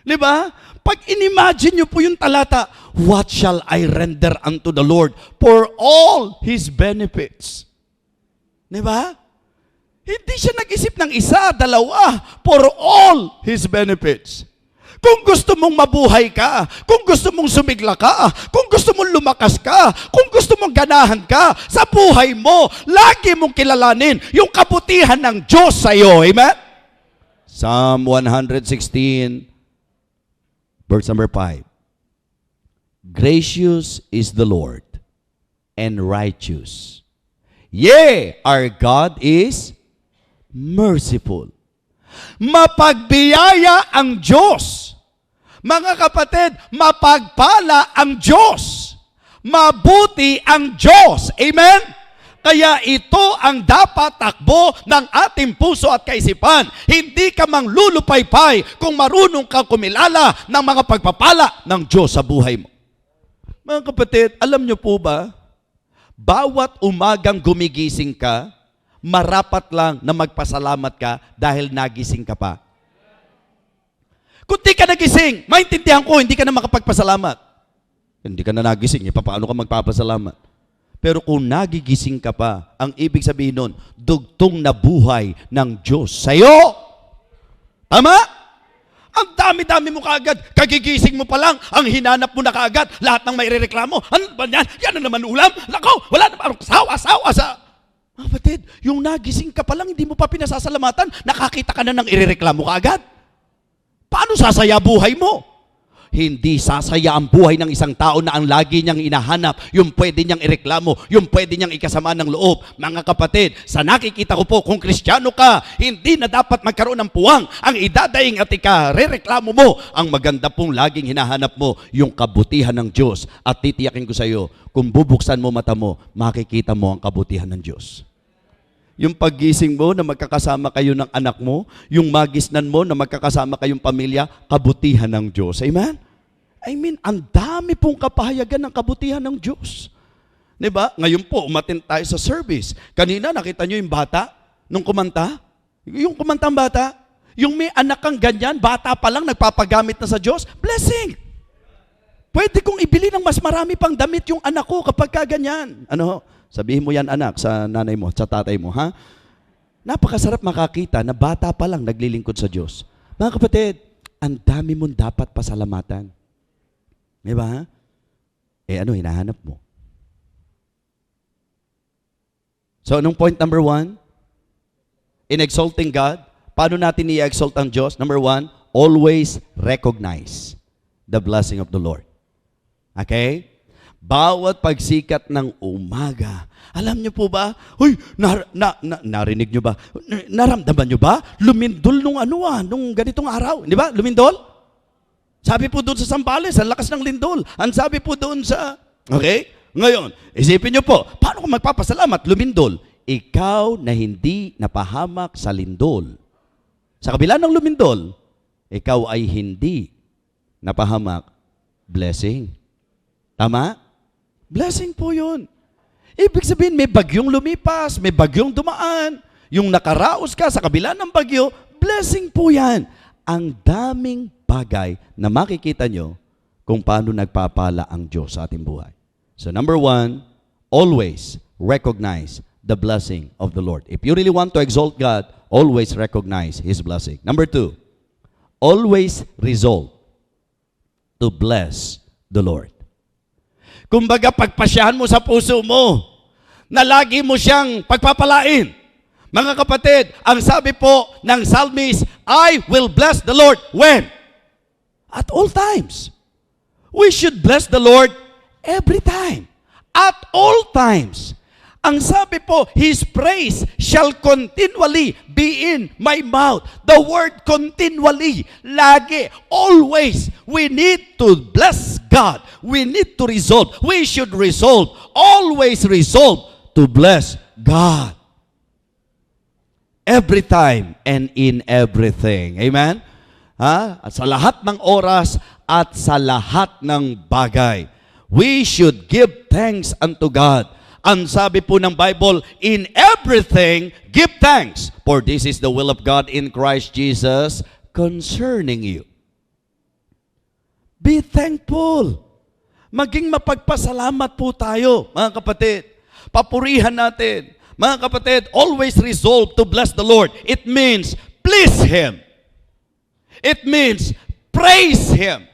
Speaker 1: Diba? Pag inimagine nyo po yung talata, what shall I render unto the Lord for all His benefits? Diba? Hindi siya nag-isip ng isa, dalawa, for all His benefits. Kung gusto mong mabuhay ka, kung gusto mong sumigla ka, kung gusto mong lumakas ka, kung gusto mong ganahan ka sa buhay mo, lagi mong kilalanin yung kabutihan ng Diyos sa iyo. Amen? Psalm 116, verse number 5. Gracious is the Lord and righteous. Yea, our God is merciful. Mapagbiyaya ang Diyos. Mga kapatid, mapagpala ang Diyos. Mabuti ang Diyos. Amen? Kaya ito ang dapat takbo ng ating puso at kaisipan. Hindi ka mang lulupaypay kung marunong ka kumilala ng mga pagpapala ng Diyos sa buhay mo. Mga kapatid, alam niyo po ba, bawat umagang gumigising ka, marapat lang na magpasalamat ka dahil nagising ka pa. Kung di ka nagising, maintindihan ko, hindi ka na makapagpasalamat. Hindi ka na nagising, paano ka magpapasalamat? Pero kung nagigising ka pa, ang ibig sabihin nun, dugtong na buhay ng Diyos sa'yo. Tama? Ang dami-dami mo kaagad, kagigising mo pa lang, ang hinanap mo na kaagad, lahat ng may rereklamo, ano ba yan? Yan na naman ulam? Lako, wala naman sawa-sawa sa... Mga kapatid, yung nagising ka pa lang, hindi mo pa pinasasalamatan, nakakita ka na ng irereklamo kaagad. Paano sasaya buhay mo? Hindi sasaya ang buhay ng isang tao na ang lagi niyang inahanap, yung pwede niyang ireklamo, yung pwede niyang ikasama ng loob. Mga kapatid, sa nakikita ko po, kung Kristiyano ka, hindi na dapat magkaroon ng puwang ang idadaing at ika-rereklamo mo. Ang maganda pong laging hinahanap mo, yung kabutihan ng Diyos. At titiyakin ko sa iyo, kung bubuksan mo mata mo, makikita mo ang kabutihan ng Diyos. Yung paggising mo na magkakasama kayo ng anak mo, yung magisnan mo na magkakasama kayong pamilya, kabutihan ng Diyos. Amen? I mean, ang dami pong kapahayagan ng kabutihan ng Diyos. Diba? Ngayon po, umattend tayo sa service. Kanina, nakita nyo yung bata nung kumanta? Yung kumantang bata, yung may anak kang ganyan, bata pa lang, nagpapagamit na sa Diyos, blessing! Pwede kong ibili ng mas marami pang damit yung anak ko kapag kaganyan. Ano? Sabihin mo yan, anak, sa nanay mo, sa tatay mo, ha? Napakasarap makakita na bata pa lang naglilingkod sa Diyos. Mga kapatid, ang dami mong dapat pasalamatan. Di ba? Ano hinahanap mo? So, anong point number 1? In exalting God, paano natin i-exalt ang Diyos? Number 1, always recognize the blessing of the Lord. Okay? Bawat pagsikat ng umaga, alam niyo po ba? Uy, narinig niyo ba? Naramdaman niyo ba? Lumindol nung ganitong araw. Di ba? Lumindol? Sabi po doon sa Zambales, ang lakas ng lindol. Ang sabi po doon sa... Okay? Ngayon, isipin niyo po, paano kung magpapasalamat? Lumindol. Ikaw na hindi napahamak sa lindol. Sa kabila ng lumindol, ikaw ay hindi napahamak. Blessing. Tama? Blessing po yun. Ibig sabihin, may bagyong lumipas, may bagyong dumaan, yung nakaraos ka sa kabila ng bagyo, blessing po yan. Ang daming bagay na makikita nyo kung paano nagpapala ang Diyos sa ating buhay. So number 1, always recognize the blessing of the Lord. If you really want to exalt God, always recognize His blessing. Number 2, always resolve to bless the Lord. Kumbaga, pagpasyahan mo sa puso mo na lagi mo siyang pagpapalain. Mga kapatid, ang sabi po ng psalmist, I will bless the Lord. When? At all times. We should bless the Lord every time. At all times. Ang sabi po, His praise shall continually be in my mouth. The word continually, lagi, always. We need to bless God. We need to resolve. We should resolve, always resolve to bless God. Every time and in everything. Amen? At sa lahat ng oras at sa lahat ng bagay. We should give thanks unto God. Ang sabi po ng Bible, in everything, give thanks. For this is the will of God in Christ Jesus concerning you. Be thankful. Maging mapagpasalamat po tayo, mga kapatid. Papurihan natin. Mga kapatid, always resolve to bless the Lord. It means please Him. It means praise Him.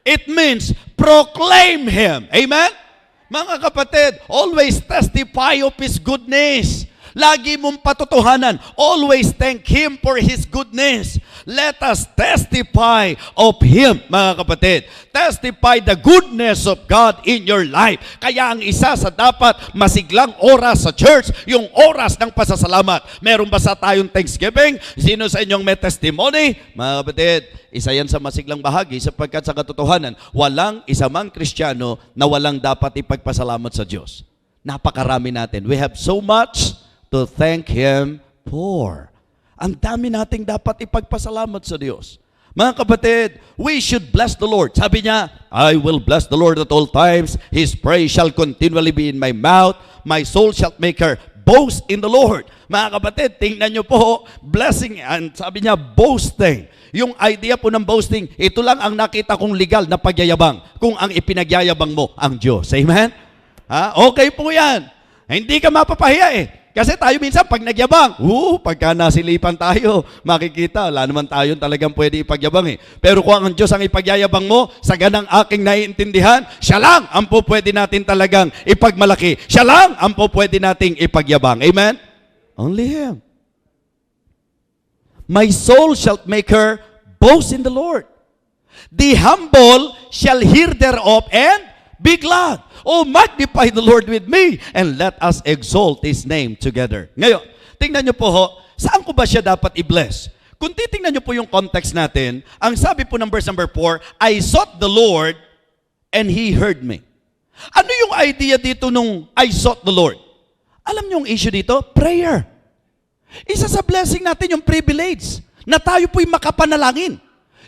Speaker 1: It means proclaim Him. Amen? Mga kapatid, always testify of His goodness. Lagi mong patutuhanan. Always thank Him for His goodness. Let us testify of Him, mga kapatid. Testify the goodness of God in your life. Kaya ang isa sa dapat masiglang oras sa church, yung oras ng pasasalamat. Meron ba sa tayong Thanksgiving? Sino sa inyong may testimony? Mga kapatid, isa yan sa masiglang bahagi sapagkat sa katotohanan, walang isa mang Kristiyano na walang dapat ipagpasalamat sa Diyos. Napakarami natin. We have so much to thank Him for. Ang dami nating dapat ipagpasalamat sa Diyos. Mga kapatid, we should bless the Lord. Sabi niya, I will bless the Lord at all times. His praise shall continually be in my mouth. My soul shall make her boast in the Lord. Mga kapatid, tingnan niyo po, blessing, and sabi niya, boasting. Yung idea po ng boasting, ito lang ang nakita kong legal na pagyayabang kung ang ipinagyayabang mo ang Diyos. Amen? Okay po yan. Hindi ka mapapahiya eh. Kasi tayo minsan, pag nagyabang, pagka nasilipan tayo, makikita, wala naman tayo talagang pwede ipagyabang eh. Pero kung ang Diyos ang ipagyayabang mo, sa ganang aking naiintindihan, siya lang ang po pwede natin talagang ipagmalaki. Siya lang ang po pwede nating ipagyabang. Amen? Only Him. My soul shall make her boast in the Lord. The humble shall hear thereof and be glad. Oh, magnify the Lord with me and let us exalt His name together. Ngayon, tingnan niyo po saan ko ba siya dapat i-bless? Kung titingnan niyo po yung context natin, ang sabi po ng verse number 4, I sought the Lord and He heard me. Ano yung idea dito nung I sought the Lord? Alam niyo yung issue dito? Prayer. Isa sa blessing natin yung privilege na tayo po'y makapanalangin.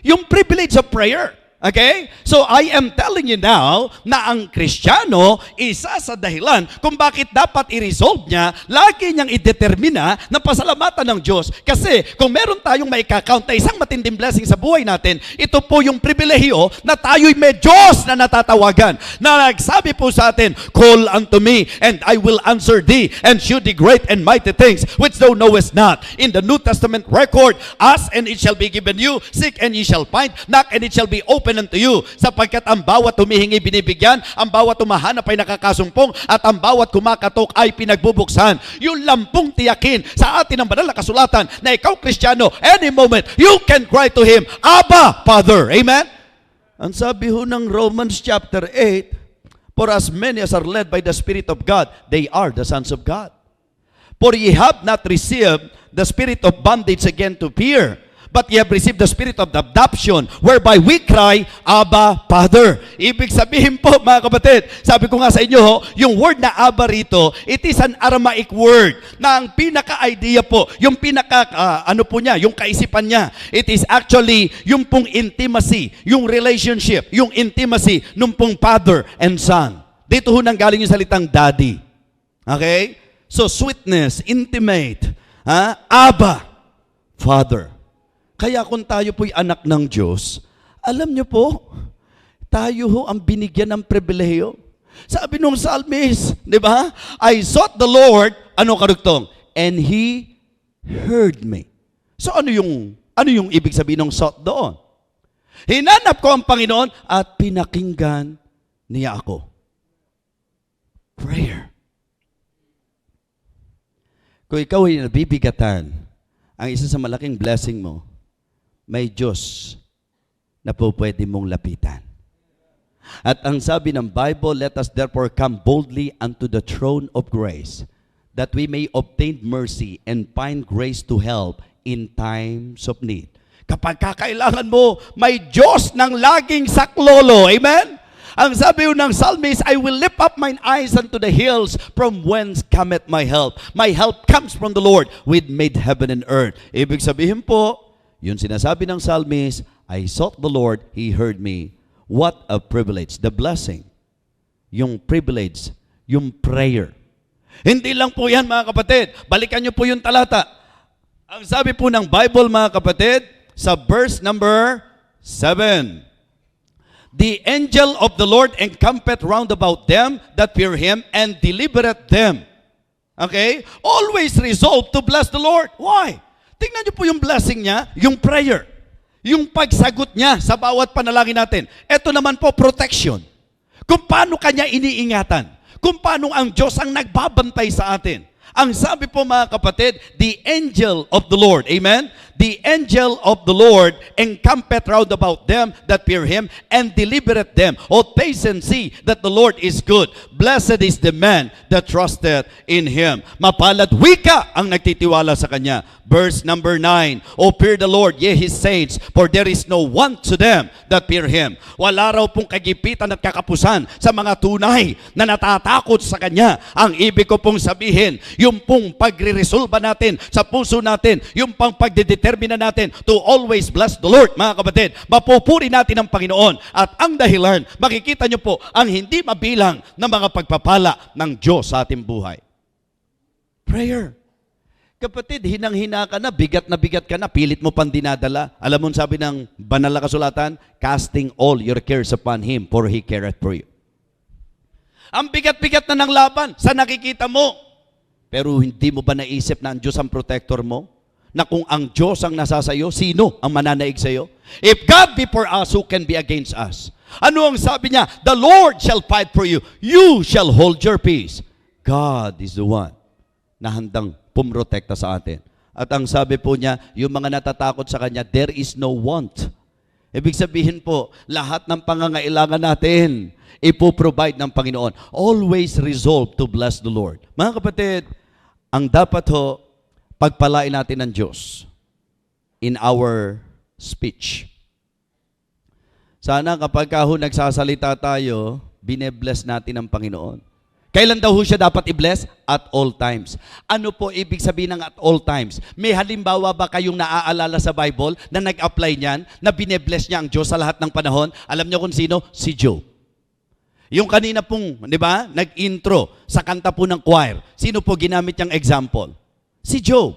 Speaker 1: Yung privilege of prayer. Okay? So, I am telling you now na ang Kristiyano, isa sa dahilan kung bakit dapat i-resolve niya, lagi niyang idetermina na pasalamatan ng Diyos. Kasi kung meron tayong maika-count na isang matinding blessing sa buhay natin, ito po yung pribilehiyo na tayo'y may Diyos na natatawagan. Na nagsabi po sa atin, call unto me and I will answer thee and shew thee great and mighty things which thou knowest not. In the New Testament record, ask and it shall be given you, seek and ye shall find, knock and it shall be opened
Speaker 2: open unto you, sapagkat ang bawat humihingi binibigyan, ang bawat humahanap ay nakakasumpong, at ang bawat kumakatok ay pinagbubuksan. Yun lang pong tiyakin sa atin ng banal na kasulatan na ikaw, Kristiyano, any moment, you can cry to Him, Abba, Father. Amen?
Speaker 1: Ang sabi ho ng Romans chapter 8, for as many as are led by the Spirit of God, they are the sons of God. For ye have not received the spirit of bondage again to fear, but ye have received the spirit of adoption, whereby we cry, Abba, Father. Ibig sabihin po, mga kapatid, sabi ko nga sa inyo, yung word na Abba rito, it is an Aramaic word, na ang pinaka-idea po, yung yung kaisipan niya, it is actually yung pong intimacy, yung relationship, yung intimacy nung pong father and son. Dito ho nang galing yung salitang daddy. Okay? So, sweetness, intimate, Abba, Father. Kaya kung tayo po'y anak ng Diyos, alam niyo po, tayo ho ang binigyan ng pribilehiyo. Sabi nung psalmist, di ba? I sought the Lord, ano karugtong? And He heard me. So ano yung ibig sabihin ng sought doon? Hinanap ko ang Panginoon at pinakinggan niya ako. Prayer. Kung ikaw ay nabibigatan, ang isa sa malaking blessing mo, may Diyos na po pwede mong lapitan. At ang sabi ng Bible, let us therefore come boldly unto the throne of grace, that we may obtain mercy and find grace to help in times of need. Kapag kakailangan mo, may Diyos ng laging saklolo. Amen? Ang sabi ng psalmist, I will lift up mine eyes unto the hills, from whence cometh my help. My help comes from the Lord, which made heaven and earth. Ibig sabihin po, yung sinasabi ng psalmist, I sought the Lord, He heard me. What a privilege. The blessing. Yung privilege, yung prayer. Hindi lang po yan, mga kapatid. Balikan niyo po yung talata. Ang sabi po ng Bible, mga kapatid, sa verse number 7. The angel of the Lord encampeth round about them that fear Him and delivereth them. Okay? Always resolve to bless the Lord. Why? Tingnan niyo po yung blessing niya, yung prayer. Yung pagsagot niya sa bawat panalangin natin. Ito naman po, protection. Kung paano kanya iniingatan. Kung paano ang Diyos ang nagbabantay sa atin. Ang sabi po, mga kapatid, the angel of the Lord. Amen? The angel of the Lord encampeth round about them that fear Him and delivereth them. O taste and see that the Lord is good. Blessed is the man that trusteth in Him. Mapalad wika ang nagtitiwala sa Kanya. Verse number 9. O fear the Lord, ye His saints, for there is no want to them that fear Him. Wala raw pong kagipitan at kakapusan sa mga tunay na natatakot sa Kanya. Ang ibig ko pong sabihin, yung pong pagre-resolba natin sa puso natin, yung pang pagdedetermina natin to always bless the Lord, mga kapatid. Mapupuri natin ang Panginoon. At ang dahilan, makikita nyo po, ang hindi mabilang na mga pagpapala ng Diyos sa ating buhay. Prayer. Kapatid, hinang-hina ka na bigat ka na, pilit mo pang dinadala. Alam mo, sabi ng banal na kasulatan, casting all your cares upon Him, for He careth for you. Ang bigat-bigat na ng laban sa nakikita mo. Pero hindi mo ba naisip na ang Diyos ang protector mo? Na kung ang Diyos ang nasa sayo, sino ang mananaig sayo? If God be for us, who can be against us? Ano ang sabi niya? The Lord shall fight for you. You shall hold your peace. God is the one na handang pumrotekta sa atin. At ang sabi po niya, yung mga natatakot sa Kanya, there is no want. Ibig sabihin po, lahat ng pangangailangan natin, ipoprovide ng Panginoon. Always resolve to bless the Lord. Mga kapatid, ang dapat ho, pagpalain natin ng Diyos in our speech. Sana kapag ho nagsasalita tayo, binebless natin ang Panginoon. Kailan daw ho siya dapat i-bless? At all times. Ano po ibig sabihin ng at all times? May halimbawa ba kayong naaalala sa Bible na nag-apply niyan, na binebless niya ang Diyos sa lahat ng panahon? Alam niyo kung sino? Si Job. Yung kanina pong, di ba, nag-intro sa kanta po ng choir. Sino po ginamit niyang example? Si Job.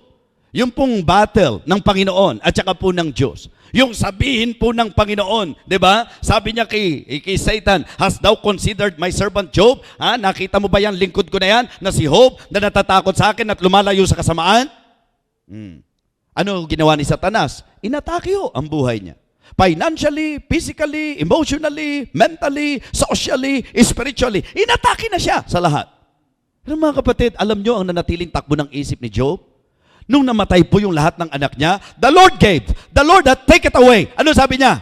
Speaker 1: Yung pong battle ng Panginoon at saka po ng Diyos. Yung sabihin po ng Panginoon, di ba? Sabi niya kay Satan, hast thou considered my servant Job? Ha? Nakita mo ba yan, lingkod ko na yan, na si Job, na natatakot sa akin at lumalayo sa kasamaan? Ano ginawa ni Satanas? Inatake ho ang buhay niya.
Speaker 2: Financially, physically, emotionally, mentally, socially, spiritually. Inatake na siya sa lahat. Pero mga kapatid, alam nyo ang nanatiling takbo ng isip ni Job? Nung namatay po yung lahat ng anak niya, the Lord gave, the Lord had take it away. Ano sabi niya?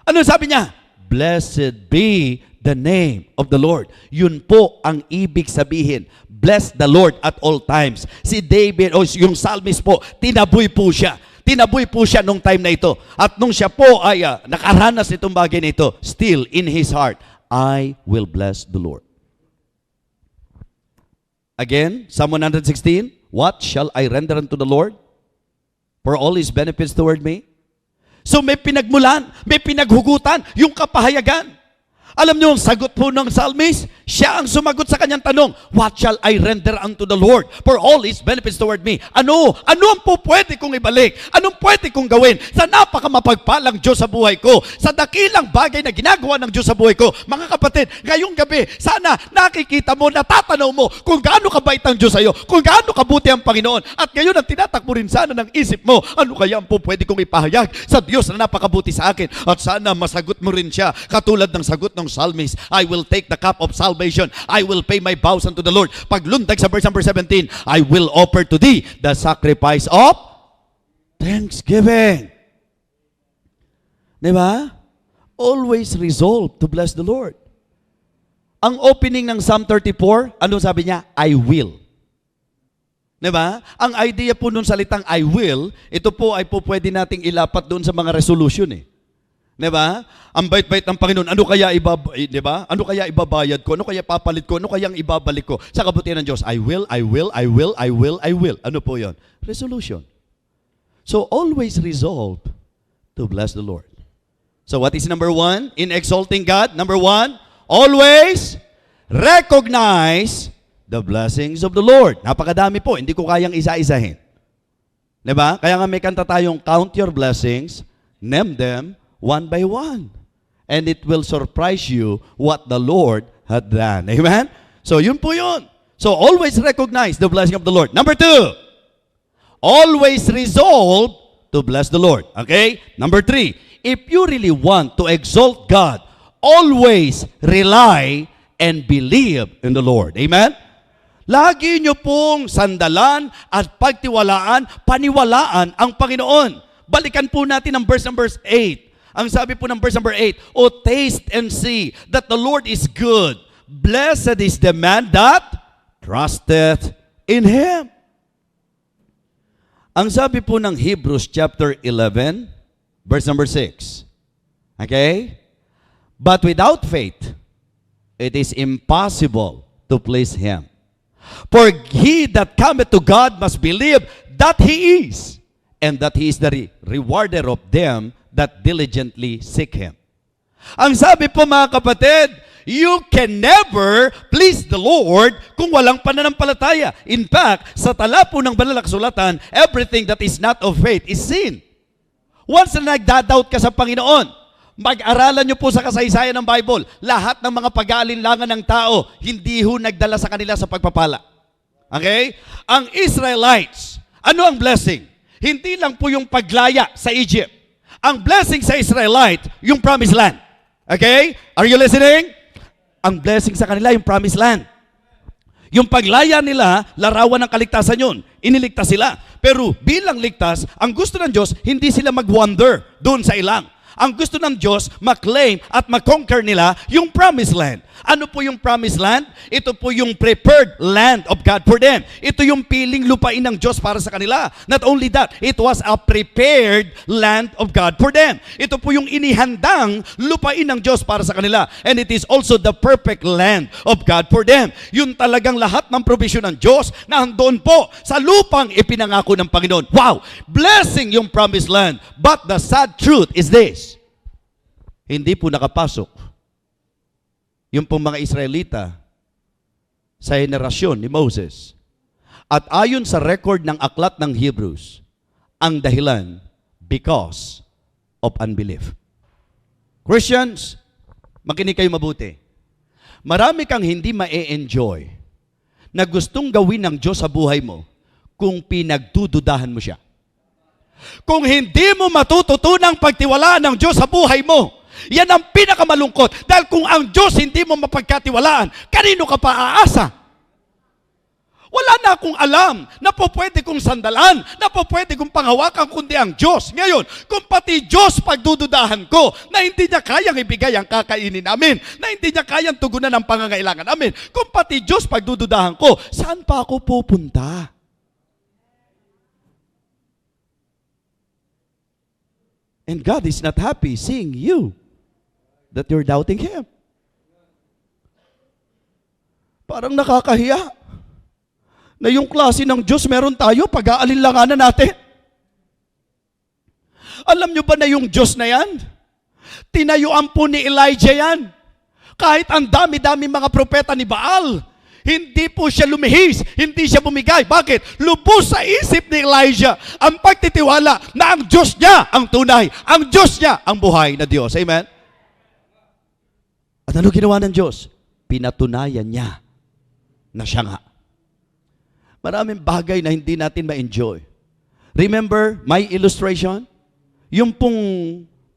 Speaker 2: Ano sabi niya? Blessed be the name of the Lord. Yun po ang ibig sabihin. Bless the Lord at all times. Si David, o yung psalmist po, tinaboy po siya. Tinaboy po siya nung time na ito. At nung siya po ay nakaranas itong bagay na ito, still in his heart, I will bless the Lord. Again, Psalm 116, what shall I render unto the Lord for all his benefits toward me? So may pinagmulan, may pinaghugutan, yung kapahayagan. Alam niyo ang sagot po ng psalmist? Siya ang sumagot sa kanyang tanong, what shall I render unto the Lord for all his benefits toward me? Ano? Ano ang po pwede kong ibalik? Anong pwede kong gawin sa napakamapagpalang Diyos sa buhay ko? Sa dakilang bagay na ginagawa ng Diyos sa buhay ko? Mga kapatid, ngayong gabi, sana nakikita mo, natatanaw mo kung gaano kabait ang Diyos sa iyo, kung gaano kabuti ang Panginoon. At ngayon ang tinatakbo rin sana ng isip mo, ano kaya ang po pwede kong ipahayag sa Diyos na napakabuti sa akin? At sana masagot mo rin siya, katulad ng sagot ng psalmist, I will take the cup of salvation. I will pay my vows unto the Lord. Paglundag sa verse number 17, I will offer to thee the sacrifice of thanksgiving. Diba? Always resolve to bless the Lord. Ang opening ng Psalm 34, ano sabi niya? I will. Diba? Ang idea po nung salitang I will, ito po ay po pwede nating ilapat doon sa mga resolution eh. Diba? Ang bait-bait ng Panginoon, ano kaya diba? Ano kaya ibabayad ko? Ano kaya papalit ko? Ano kaya ibabalik ko? Sa kabutihan ng Diyos, I will, I will, I will, I will, I will. Ano po 'yon? Resolution. So always resolve to bless the Lord. So what is number 1 in exalting God? Number 1, always recognize the blessings of the Lord. Napakadami po, hindi ko kayang isa-isahin. Diba? Kaya nga may kanta tayong count your blessings, name them one by one. And it will surprise you what the Lord had done. Amen? So yun po yun. So always recognize the blessing of the Lord. Number 2, always resolve to bless the Lord. Okay? Number 3, if you really want to exalt God, always rely and believe in the Lord. Amen? Lagi nyo pong sandalan at pagtiwalaan, paniwalaan ang Panginoon. Balikan po natin ang verse number 8. Ang sabi po ng verse number 8, oh, taste and see that the Lord is good. Blessed is the man that trusteth in Him. Ang sabi po ng Hebrews chapter 11, verse number 6. Okay? But without faith, it is impossible to please Him. For he that cometh to God must believe that He is, and that He is the rewarder of them that diligently seek Him. Ang sabi po mga kapatid, you can never please the Lord kung walang pananampalataya. In fact, sa tala po ng banal na kasulatan, everything that is not of faith is sin. Once na nagdadoubt ka sa Panginoon, mag-aralan nyo po sa kasaysayan ng Bible, lahat ng mga pag-aalinlangan ng tao, hindi ho nagdala sa kanila sa pagpapala. Okay? Ang Israelites, ano ang blessing? Hindi lang po yung paglaya sa Egypt. Ang blessing sa Israelite, yung promised land. Okay? Are you listening? Ang blessing sa kanila, yung promised land. Yung paglaya nila, larawan ng kaligtasan yun. Iniligtas sila. Pero bilang ligtas, ang gusto ng Diyos, hindi sila mag-wander doon sa ilang. Ang gusto ng Diyos, maklaim at makonquer nila yung promised land. Ano po yung promised land? Ito po yung prepared land of God for them. Ito yung piling lupain ng Diyos para sa kanila. Not only that, it was a prepared land of God for them. Ito po yung inihandang lupain ng Diyos para sa kanila. And it is also the perfect land of God for them. Yun talagang lahat ng provision ng Diyos na andon po sa lupang ipinangako ng Panginoon. Wow! Blessing yung promised land. But the sad truth is this. Hindi po nakapasok yung pong mga Israelita sa henerasyon ni Moses. At ayon sa record ng aklat ng Hebrews, ang dahilan because of unbelief. Christians, makinig kayo mabuti. Marami kang hindi ma-enjoy na gustong gawin ng Diyos sa buhay mo kung pinagdududahan mo siya. Kung hindi mo matututunang pagtiwalaan ng Diyos sa buhay mo, yan ang pinakamalungkot. Dahil kung ang Diyos hindi mo mapagkatiwalaan, kanino ka pa aasa? Wala na akong alam na po pwede kong sandalan, na po pwede kong panghawakan kundi ang Diyos. Ngayon, kung pati Diyos pagdududahan ko na hindi niya kayang ibigay ang kakainin namin, na hindi niya kayang tugunan ang pangangailangan namin, kung pati Diyos pagdududahan ko, saan pa ako pupunta? And God is not happy seeing you that you're doubting Him. Parang nakakahiya na yung klase ng Diyos meron tayo, pag-aalinlanganan natin. Alam nyo ba na yung Diyos na yan? Tinayuan po ni Elijah yan. Kahit ang dami-dami mga propeta ni Baal, hindi po siya lumihis, hindi siya bumigay. Bakit? Lubos sa isip ni Elijah ang pagtitiwala na ang Diyos niya ang tunay, ang Diyos niya ang buhay na Diyos. Amen? At ano ginawa ng Diyos? Pinatunayan niya na siya nga. Maraming bagay na hindi natin ma-enjoy. Remember my illustration? Yung pong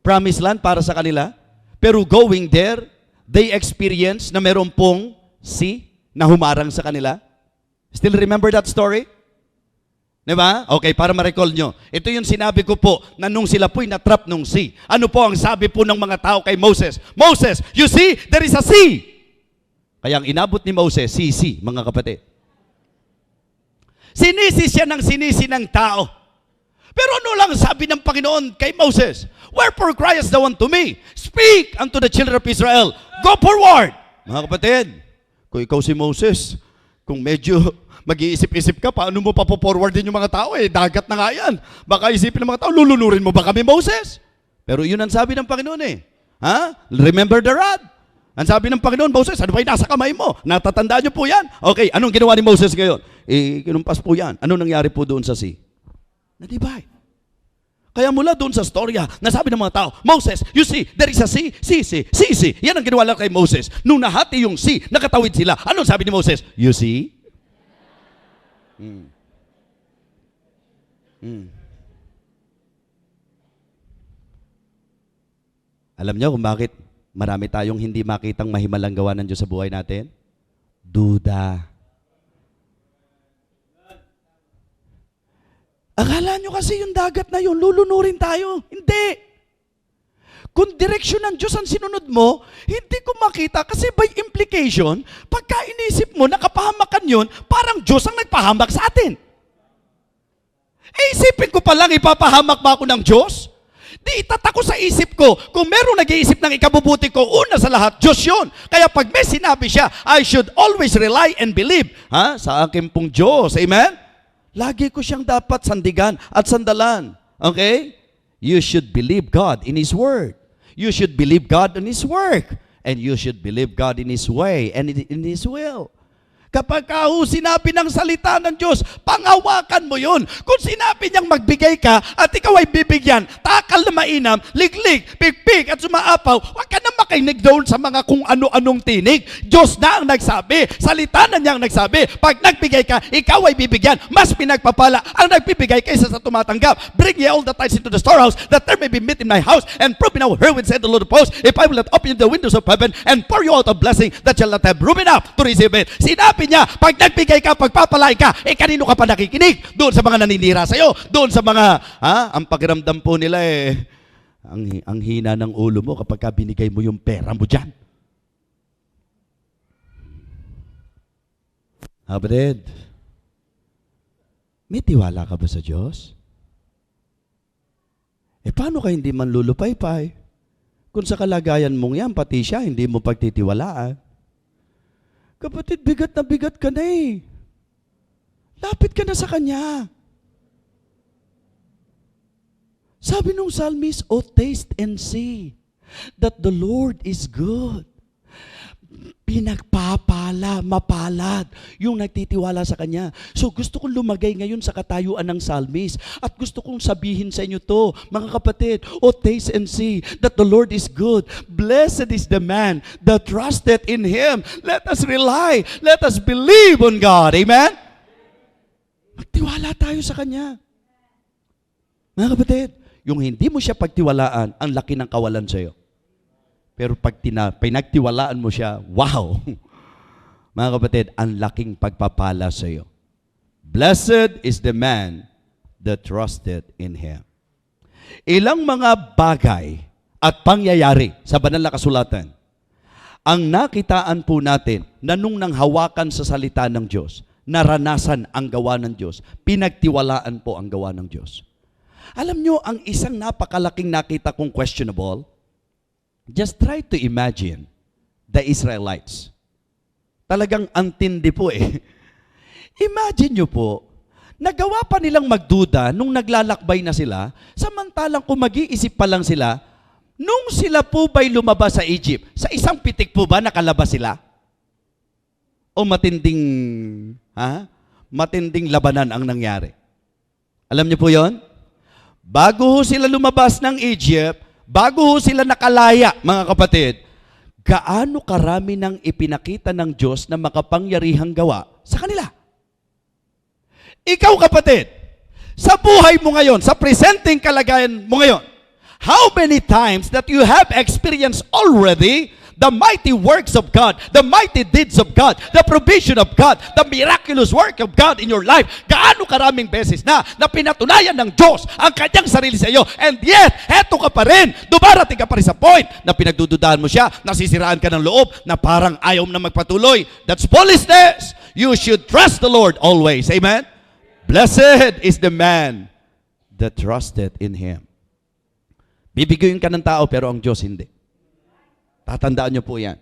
Speaker 2: promised land para sa kanila, pero going there, they experience na meron pong sea na humarang sa kanila. Still remember that story? Diba? Okay, para ma-recall nyo. Ito yung sinabi ko po na nung sila po'y natrap nung sea. Ano po ang sabi po ng mga tao kay Moses? Moses, you see, there is a sea. Kaya ang inabot ni Moses, sea, mga kapatid. Sinisi siya ng sinisi ng tao. Pero ano lang sabi ng Panginoon kay Moses? Wherefore criest thou unto me? Speak unto the children of Israel. Go forward. Mga kapatid, kung ikaw si Moses, kung medyo mag-iisip-isip ka, paano mo papo-forward din yung mga tao? Dagat na nga yan. Baka isipin ng mga tao, lulunurin mo ba kami, Moses? Pero yun ang sabi ng Panginoon Ha? Remember the rod. Ang sabi ng Panginoon, Moses, ano ba yung nasa kamay mo? Natatandaan niyo po yan? Okay, anong ginawa ni Moses ngayon? Kinumpas po yan. Anong nangyari po doon sa sea? Nadibay. Kaya mula doon sa storya, nasabi ng mga tao, Moses, you see, there is a sea. See. Yan ang ginawa lang kay Moses. Nung nahati yung sea, nakatawid sila. Anong sabi ni Moses? You see? Alam niyo kung bakit marami tayong hindi makitang mahimalang gawa ng Diyos sa buhay natin? Duda. Akala nyo kasi yung dagat na yun, lulunurin tayo. Hindi. Kung direksyon ng Diyos ang sinunod mo, hindi ko makita kasi by implication, pagka inisip mo, nakapahamakan yun, parang Diyos ang nagpahamak sa atin. Isipin ko palang ipapahamak ba ako ng Diyos? Di itatako sa isip ko, kung merong nag-iisip ng ikabubuti ko, una sa lahat, Diyos yun. Kaya pag may sinabi siya, I should always rely and believe sa akin pong Diyos. Amen? Lagi ko siyang dapat sandigan at sandalan. Okay? You should believe God in His Word. You should believe God in His work. And you should believe God in His way and in His will. Kapag sinabi ng salita ng Diyos, panghawakan mo yun. Kung sinabi niyang magbigay ka at ikaw ay bibigyan, takal na mainam, liglig, pigpig at sumaapaw, huwag ka na makinig doon sa mga kung ano-anong tinig. Diyos na ang nagsabi, salita na niyang nagsabi, pag nagbigay ka, ikaw ay bibigyan. Mas pinagpapala ang nagbibigay kaysa sa tumatanggap. Bring ye all the tithes into the storehouse, that there may be meat in my house, and prove in our herein, said the Lord of hosts, if I will not open the windows of heaven and pour you out a blessing that shall not have room enough to receive it. Sinabi niya, pag nagbigay ka, pagpapalay ka, kanino ka pa nakikinig? Doon sa mga naninira sa'yo, doon sa mga, ang pakiramdam po nila ang hina ng ulo mo kapag binigay mo yung pera mo dyan. Kapatid, may tiwala ka ba sa Diyos? Paano ka hindi man lulupaypay? Kung sa kalagayan mong yan, pati siya, hindi mo pagtitiwalaan. Kapatid, bigat na bigat ka na Lapit ka na sa Kanya. Sabi nung psalmist, oh, taste and see that the Lord is good. Pinagpapala, mapalad yung nagtitiwala sa Kanya. So gusto kong lumagay ngayon sa katayuan ng psalmist at gusto kong sabihin sa inyo to, mga kapatid, oh, taste and see that the Lord is good. Blessed is the man that trusted in Him. Let us rely, let us believe on God. Amen? Magtiwala tayo sa Kanya.
Speaker 1: Mga kapatid, yung hindi mo siya pagtiwalaan, ang laki ng kawalan sa'yo. Pero pag pinagtiwalaan mo siya, wow! Mga kapatid, ang laking pagpapala sa'yo. Blessed is the man that trusted in Him. Ilang mga bagay at pangyayari sa banal na kasulatan ang nakitaan po natin na nung nanghawakan sa salita ng Diyos, naranasan ang gawa ng Diyos, pinagtiwalaan po ang gawa ng Diyos. Alam nyo, ang isang napakalaking nakita kong questionable, just try to imagine the Israelites. Talagang antindi po eh. Imagine nyo po, nagawa pa nilang magduda nung naglalakbay na sila, samantalang kung mag-iisip pa lang sila, nung sila po ba'y lumabas sa Egypt, sa isang pitik po ba nakalabas sila? O matinding labanan ang nangyari? Alam niyo po yon? Bago ho sila lumabas ng Egypt, bago ho sila nakalaya, mga kapatid, gaano karami nang ipinakita ng Diyos na makapangyarihang gawa sa kanila? Ikaw kapatid, sa buhay mo ngayon, sa presenting kalagayan mo ngayon, how many times that you have experienced already the mighty works of God, the mighty deeds of God, the provision of God, the miraculous work of God in your life? Gaano karaming beses na pinatunayan ng Diyos ang kanyang sarili sa iyo, and yet, heto ka pa rin, dumarating ka pa rin sa point na pinagdududahan mo siya, nasisiraan ka ng loob, na parang ayaw na magpatuloy. That's foolishness. You should trust the Lord always. Amen? Blessed is the man that trusted in Him. Bibigyan ka ng tao pero ang Diyos hindi. Tatandaan niyo po yan.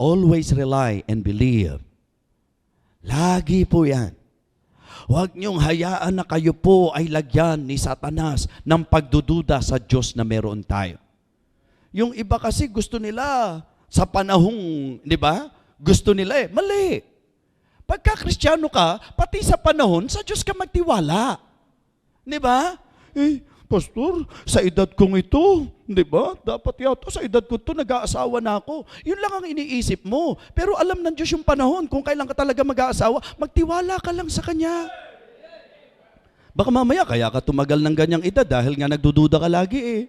Speaker 1: Always rely and believe. Lagi po yan. Huwag niyong hayaan na kayo po ay lagyan ni Satanas ng pagdududa sa Diyos na meron tayo. Yung iba kasi gusto nila sa panahong, di ba? Gusto nila mali. Pagka Kristiyano ka, pati sa panahon, sa Diyos ka magtiwala. Di ba? Pastor, sa edad kong ito, di ba? Dapat yata sa edad ko ito, nag-aasawa na ako. Yun lang ang iniisip mo. Pero alam ng Diyos yung panahon, kung kailan ka talaga mag-aasawa, magtiwala ka lang sa Kanya. Baka mamaya, kaya ka tumagal ng ganyang edad dahil nga nagdududa ka lagi eh.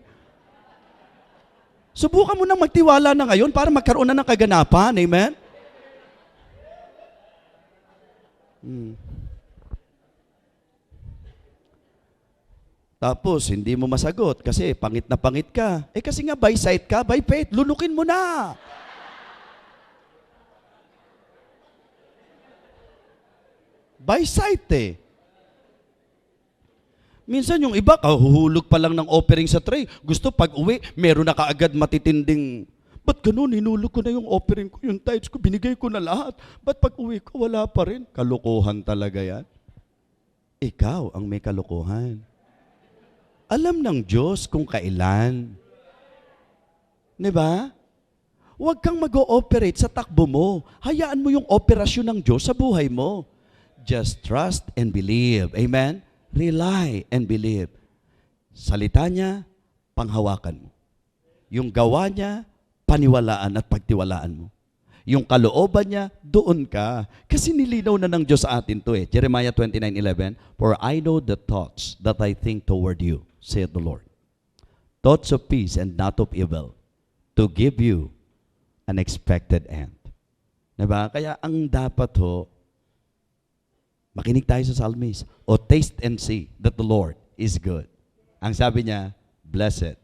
Speaker 1: Subukan mo nang magtiwala na ngayon para magkaroon na ng kaganapan. Amen? Tapos, hindi mo masagot kasi pangit na pangit ka. Kasi nga, by sight ka, by faith, lunukin mo na. By sight eh. Minsan yung iba, kahuhulog pa lang ng offering sa tray. Gusto pag uwi, meron na kaagad matitinding, ba't ganun, hinulog ko na yung offering ko, yung tithes ko, binigay ko na lahat. Ba't pag uwi ko, wala pa rin? Kalokohan talaga yan. Ikaw ang may kalokohan. Alam ng Diyos kung kailan. Di ba? Huwag kang mag-ooperate sa takbo mo. Hayaan mo yung operasyon ng Diyos sa buhay mo. Just trust and believe. Amen? Rely and believe. Salita niya, panghawakan mo. Yung gawa niya, paniwalaan at pagtiwalaan mo. Yung kalooban niya, doon ka. Kasi nilinaw na ng Diyos sa atin to eh. Jeremiah 29:11, "For I know the thoughts that I think toward you, saith the Lord. Thoughts of peace and not of evil, to give you an expected end." Diba? Kaya ang dapat makinig tayo sa psalmist. "O taste and see that the Lord is good." Ang sabi niya, blessed.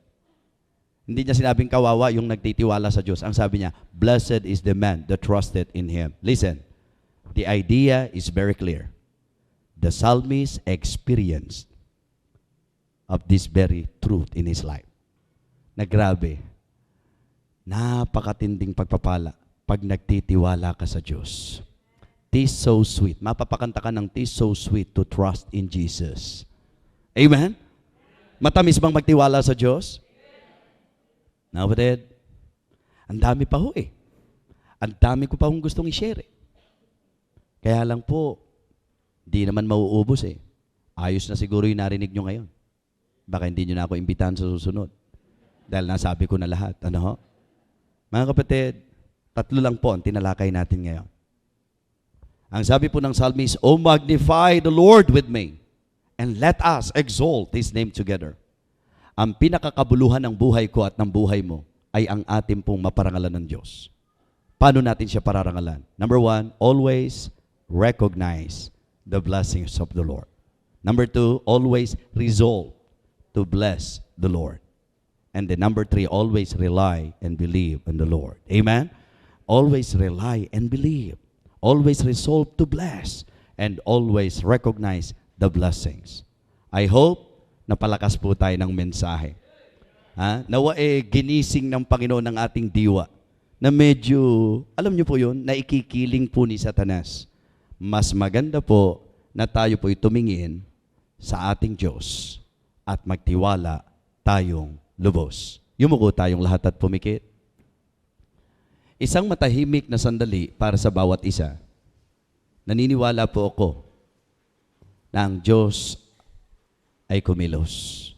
Speaker 1: Hindi niya sinabing kawawa yung nagtitiwala sa Diyos. Ang sabi niya, blessed is the man that trusted in Him. Listen, the idea is very clear. The psalmist experienced of this very truth in his life. Na grabe, napakatinding pagpapala pag nagtitiwala ka sa Diyos. Tis so sweet. Mapapakanta ka ng tis so sweet to trust in Jesus. Amen? Matamis bang magtiwala sa Diyos? Kapatid, ang dami pa eh. Ang dami ko pa gustong i-share eh. Kaya lang po, di naman mauubos eh. Ayos na siguro yung narinig nyo ngayon. Baka hindi nyo na ako imbitahan sa susunod. Dahil nasabi ko na lahat. Ano ho? Mga kapatid, 3 lang po ang tinalakay natin ngayon. Ang sabi po ng psalmist, "O magnify the Lord with me,
Speaker 2: And let us exalt His name together. Ang pinakakabuluhan ng buhay ko at ng buhay mo ay ang ating pong maparangalan ng Diyos. Paano natin siya pararangalan? Number 1, always recognize the blessings of the Lord. Number 2, always resolve to bless the Lord. And then number 3, always rely and believe in the Lord. Amen? Always rely and believe. Always resolve to bless. And always recognize the blessings. I hope napalakas po tayo ng mensahe. Nawa ginising ng Panginoon ng ating diwa na medyo, alam niyo po yun, naikikiling po ni Satanas. Mas maganda po na tayo po'y tumingin sa ating Diyos at magtiwala tayong lubos. Yumuko tayong lahat at pumikit. Isang matahimik na sandali para sa bawat isa. Naniniwala po ako na ang Diyos ay kumilos.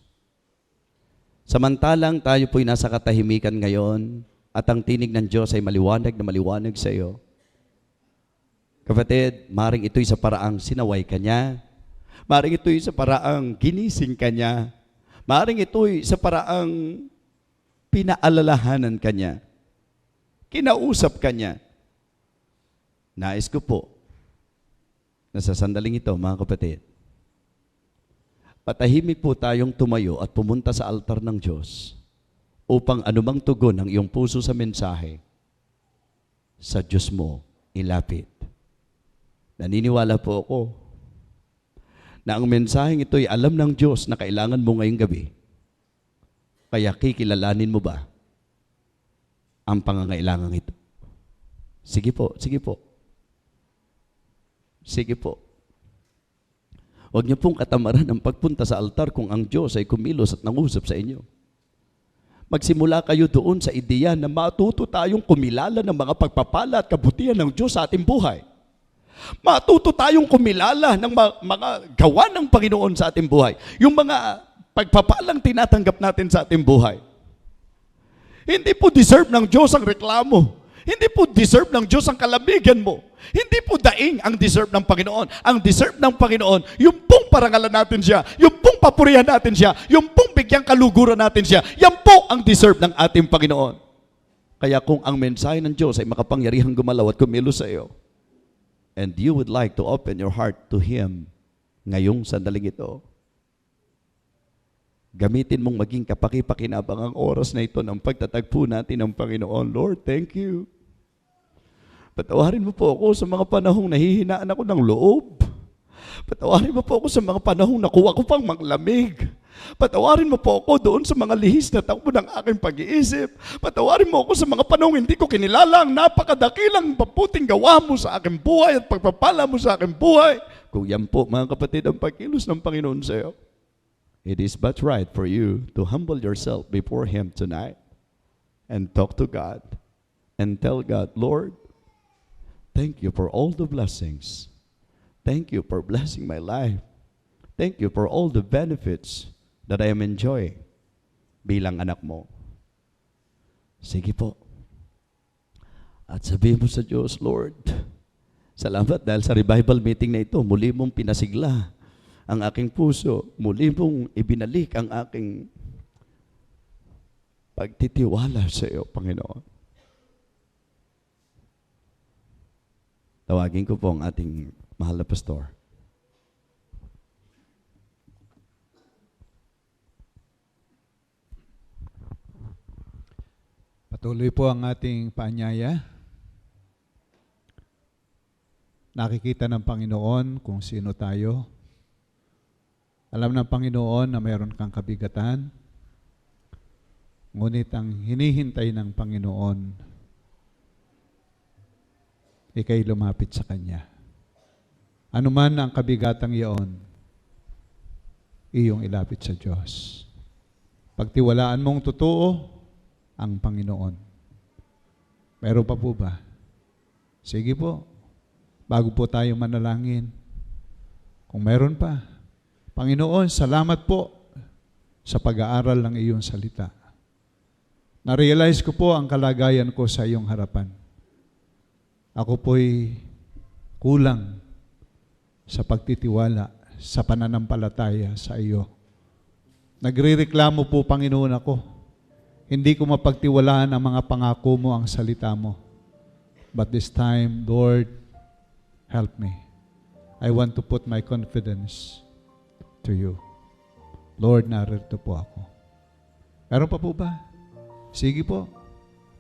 Speaker 2: Samantalang tayo po'y nasa katahimikan ngayon at ang tinig ng Diyos ay maliwanag na maliwanag sa iyo. Kapatid, maring ito'y sa paraang sinaway ka niya. Maring ito'y sa paraang ginising ka niya. Maring ito'y sa paraang pinaalalahanan ka niya. Kinausap ka niya. Nais ko po na sa sandaling ito, mga kapatid, patahimik po tayong tumayo at pumunta sa altar ng Diyos upang anumang tugon ng iyong puso sa mensahe, sa Diyos mo ilapit. Naniniwala po ako na ang mensaheng ito'y alam ng Diyos na kailangan mo ngayong gabi. Kaya kikilalanin mo ba ang pangangailangan ito? Sige po, sige po. Sige po. Huwag niyo pong katamaran ang pagpunta sa altar kung ang Diyos ay kumilos at nangusap sa inyo. Magsimula kayo doon sa ideya na matuto tayong kumilala ng mga pagpapala at kabutihan ng Diyos sa ating buhay. Matuto tayong kumilala ng mga gawa ng Panginoon sa ating buhay. Yung mga pagpapalang tinatanggap natin sa ating buhay. Hindi po deserve ng Diyos ang reklamo. Hindi po deserve ng Diyos ang kalamigan mo. Hindi po daing ang deserve ng Panginoon. Ang deserve ng Panginoon, yung pong parangalan natin siya, yung pong papurihan natin siya, yung pong bigyang kaluguran natin siya, yan po ang deserve ng ating Panginoon. Kaya kung ang mensahe ng Diyos ay makapangyarihang gumalaw at kumilos sa iyo, and you would like to open your heart to Him ngayong sandaling ito, gamitin mong maging kapaki-pakinabang ang oras na ito ng pagtatagpo natin ng Panginoon. Lord, thank you. Patawarin mo po ako sa mga panahong nahihinaan ako ng loob. Patawarin mo po ako sa mga panahong nakuha ko pang manglamig. Patawarin mo po ako doon sa mga lihis na takbo ng aking pag-iisip. Patawarin mo ako sa mga panahong hindi ko kinilala ang napakadakilang paputing gawa mo sa aking buhay at pagpapala mo sa aking buhay. Kung yan po, mga kapatid, ang pagkilos ng Panginoon sa iyo, it is but right for you to humble yourself before Him tonight and talk to God and tell God, Lord, thank you for all the blessings. Thank you for blessing my life. Thank you for all the benefits that I am enjoying bilang anak mo. Sige po. At sabihin mo sa Diyos, Lord, salamat dahil sa revival meeting na ito, muli mong pinasigla ang aking puso, muli mong ibinalik ang aking pagtitiwala sa iyo, Panginoon. Tawagin ko po ang ating mahal na pastor.
Speaker 3: Patuloy po ang ating paanyaya. Nakikita ng Panginoon kung sino tayo. Alam ng Panginoon na mayroon kang kabigatan. Ngunit ang hinihintay ng Panginoon, ika'y lumapit sa Kanya. Ano man ang kabigatang iyon, iyong ilapit sa Diyos. Pagtiwalaan mong totoo ang Panginoon. Meron pa po ba? Sige po. Bago po tayo manalangin. Kung meron pa, Panginoon, salamat po sa pag-aaral ng iyong salita. Na-realize ko po ang kalagayan ko sa iyong harapan. Ako po'y kulang sa pagtitiwala sa pananampalataya sa iyo. Nagrereklamo po, Panginoon, ako. Hindi ko mapagtiwalaan ang mga pangako mo, ang salita mo. But this time, Lord, help me. I want to put my confidence to you. Lord, narito po ako. Meron pa po ba? Sige po.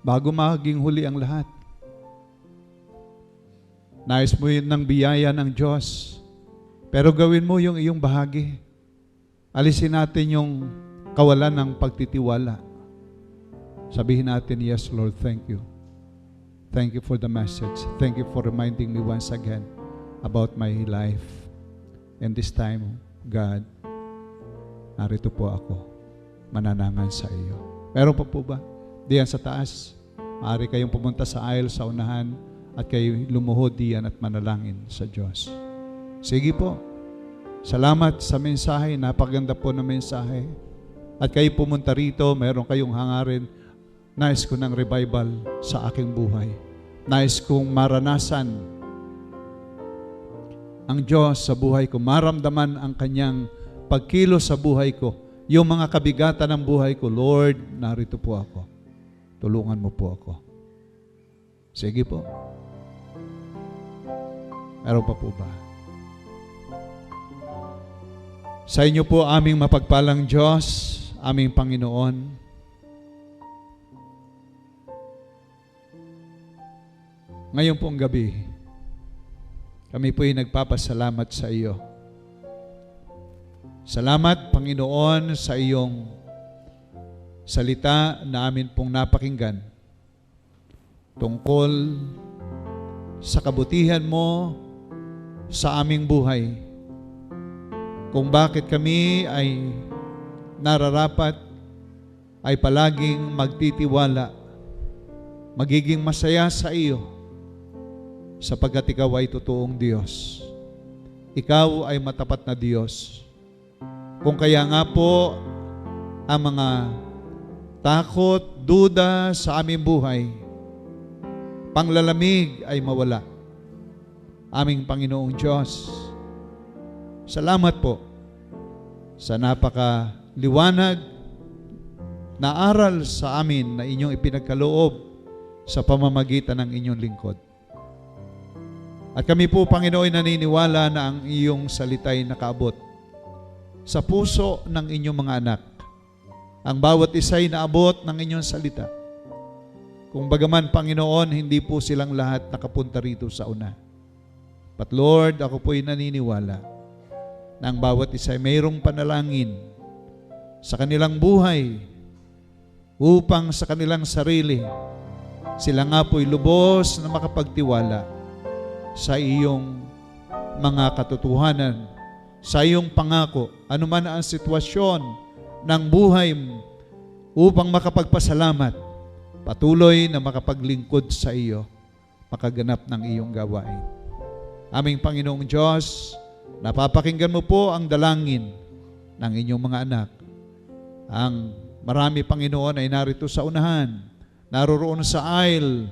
Speaker 3: Bago maging huli ang lahat. Nais mo yun ng biyaya ng Diyos. Pero gawin mo yung iyong bahagi. Alisin natin yung kawalan ng pagtitiwala. Sabihin natin, yes, Lord, thank you. Thank you for the message. Thank you for reminding me once again about my life. And this time, God, narito po ako, mananangan sa iyo. Meron pa po ba? Diyan sa taas. Maaari kayong pumunta sa aisle sa unahan at kayo lumuhod diyan at manalangin sa Diyos. Sige po. Salamat sa mensahe. Napaganda po na mensahe. At kayo pumunta rito, meron kayong hangarin. Nais ko ng revival sa aking buhay. Nais kong maranasan ang Diyos sa buhay ko. Maramdaman ang kanyang pagkilos sa buhay ko. Yung mga kabigatan ng buhay ko, Lord, narito po ako. Tulungan mo po ako. Sige po. Meron pa po ba? Sa inyo po aming mapagpalang Diyos, aming Panginoon, ngayon pong gabi, kami po'y nagpapasalamat sa iyo. Salamat, Panginoon, sa iyong salita na amin pong napakinggan tungkol sa kabutihan mo sa aming buhay. Kung bakit kami ay nararapat ay palaging magtitiwala, magiging masaya sa iyo, sapagkat ikaw ay totoong Diyos. Ikaw ay matapat na Diyos. Kung kaya nga po ang mga takot, duda sa aming buhay, panglalamig ay mawala. Aming Panginoong Diyos, salamat po sa napakaliwanag na aral sa amin na inyong ipinagkaloob sa pamamagitan ng inyong lingkod. At kami po, Panginoon, naniniwala na ang iyong salita'y nakaabot sa puso ng inyong mga anak. Ang bawat isa'y naabot ng inyong salita. Kung bagaman, Panginoon, hindi po silang lahat nakapunta rito sa una. But Lord, ako po'y naniniwala na ang bawat isa'y mayroong panalangin sa kanilang buhay upang sa kanilang sarili sila nga po'y lubos na makapagtiwala sa iyong mga katotohanan, sa iyong pangako, anuman ang sitwasyon ng buhay upang makapagpasalamat, patuloy na makapaglingkod sa iyo, makaganap ng iyong gawain. Aming Panginoong Diyos, napapakinggan mo po ang dalangin ng inyong mga anak. Ang marami, Panginoon, ay narito sa unahan, naroroon sa aisle.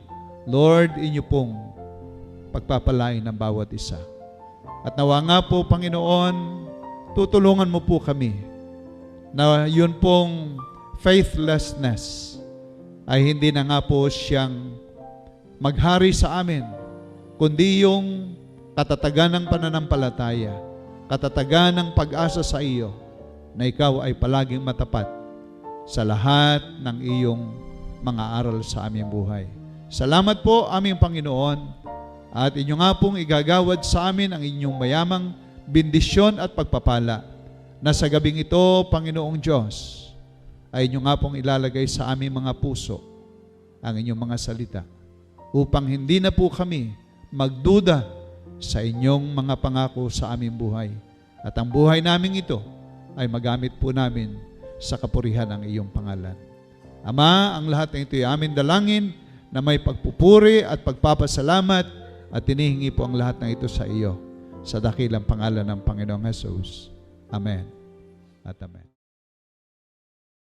Speaker 3: Lord, inyo pong pagpapalain ng bawat isa. At nawa nga po, Panginoon, tutulungan mo po kami na yun pong faithlessness ay hindi na nga po siyang maghari sa amin, kundi yung katatagan ng pananampalataya, katatagan ng pag-asa sa iyo na ikaw ay palaging matapat sa lahat ng iyong mga aral sa aming buhay. Salamat po, aming Panginoon, at inyo nga pong igagawad sa amin ang inyong mayamang bendisyon at pagpapala na sa gabing ito, Panginoong Diyos, ay inyo nga pong ilalagay sa aming mga puso ang inyong mga salita upang hindi na po kami magduda sa inyong mga pangako sa aming buhay. At ang buhay namin ito ay magamit po namin sa kapurihan ng iyong pangalan. Ama, ang lahat ng ito ay amin dalangin na may pagpupuri at pagpapasalamat at tinihingi po ang lahat ng ito sa iyo sa dakilang pangalan ng Panginoong Hesus. Amen at amen.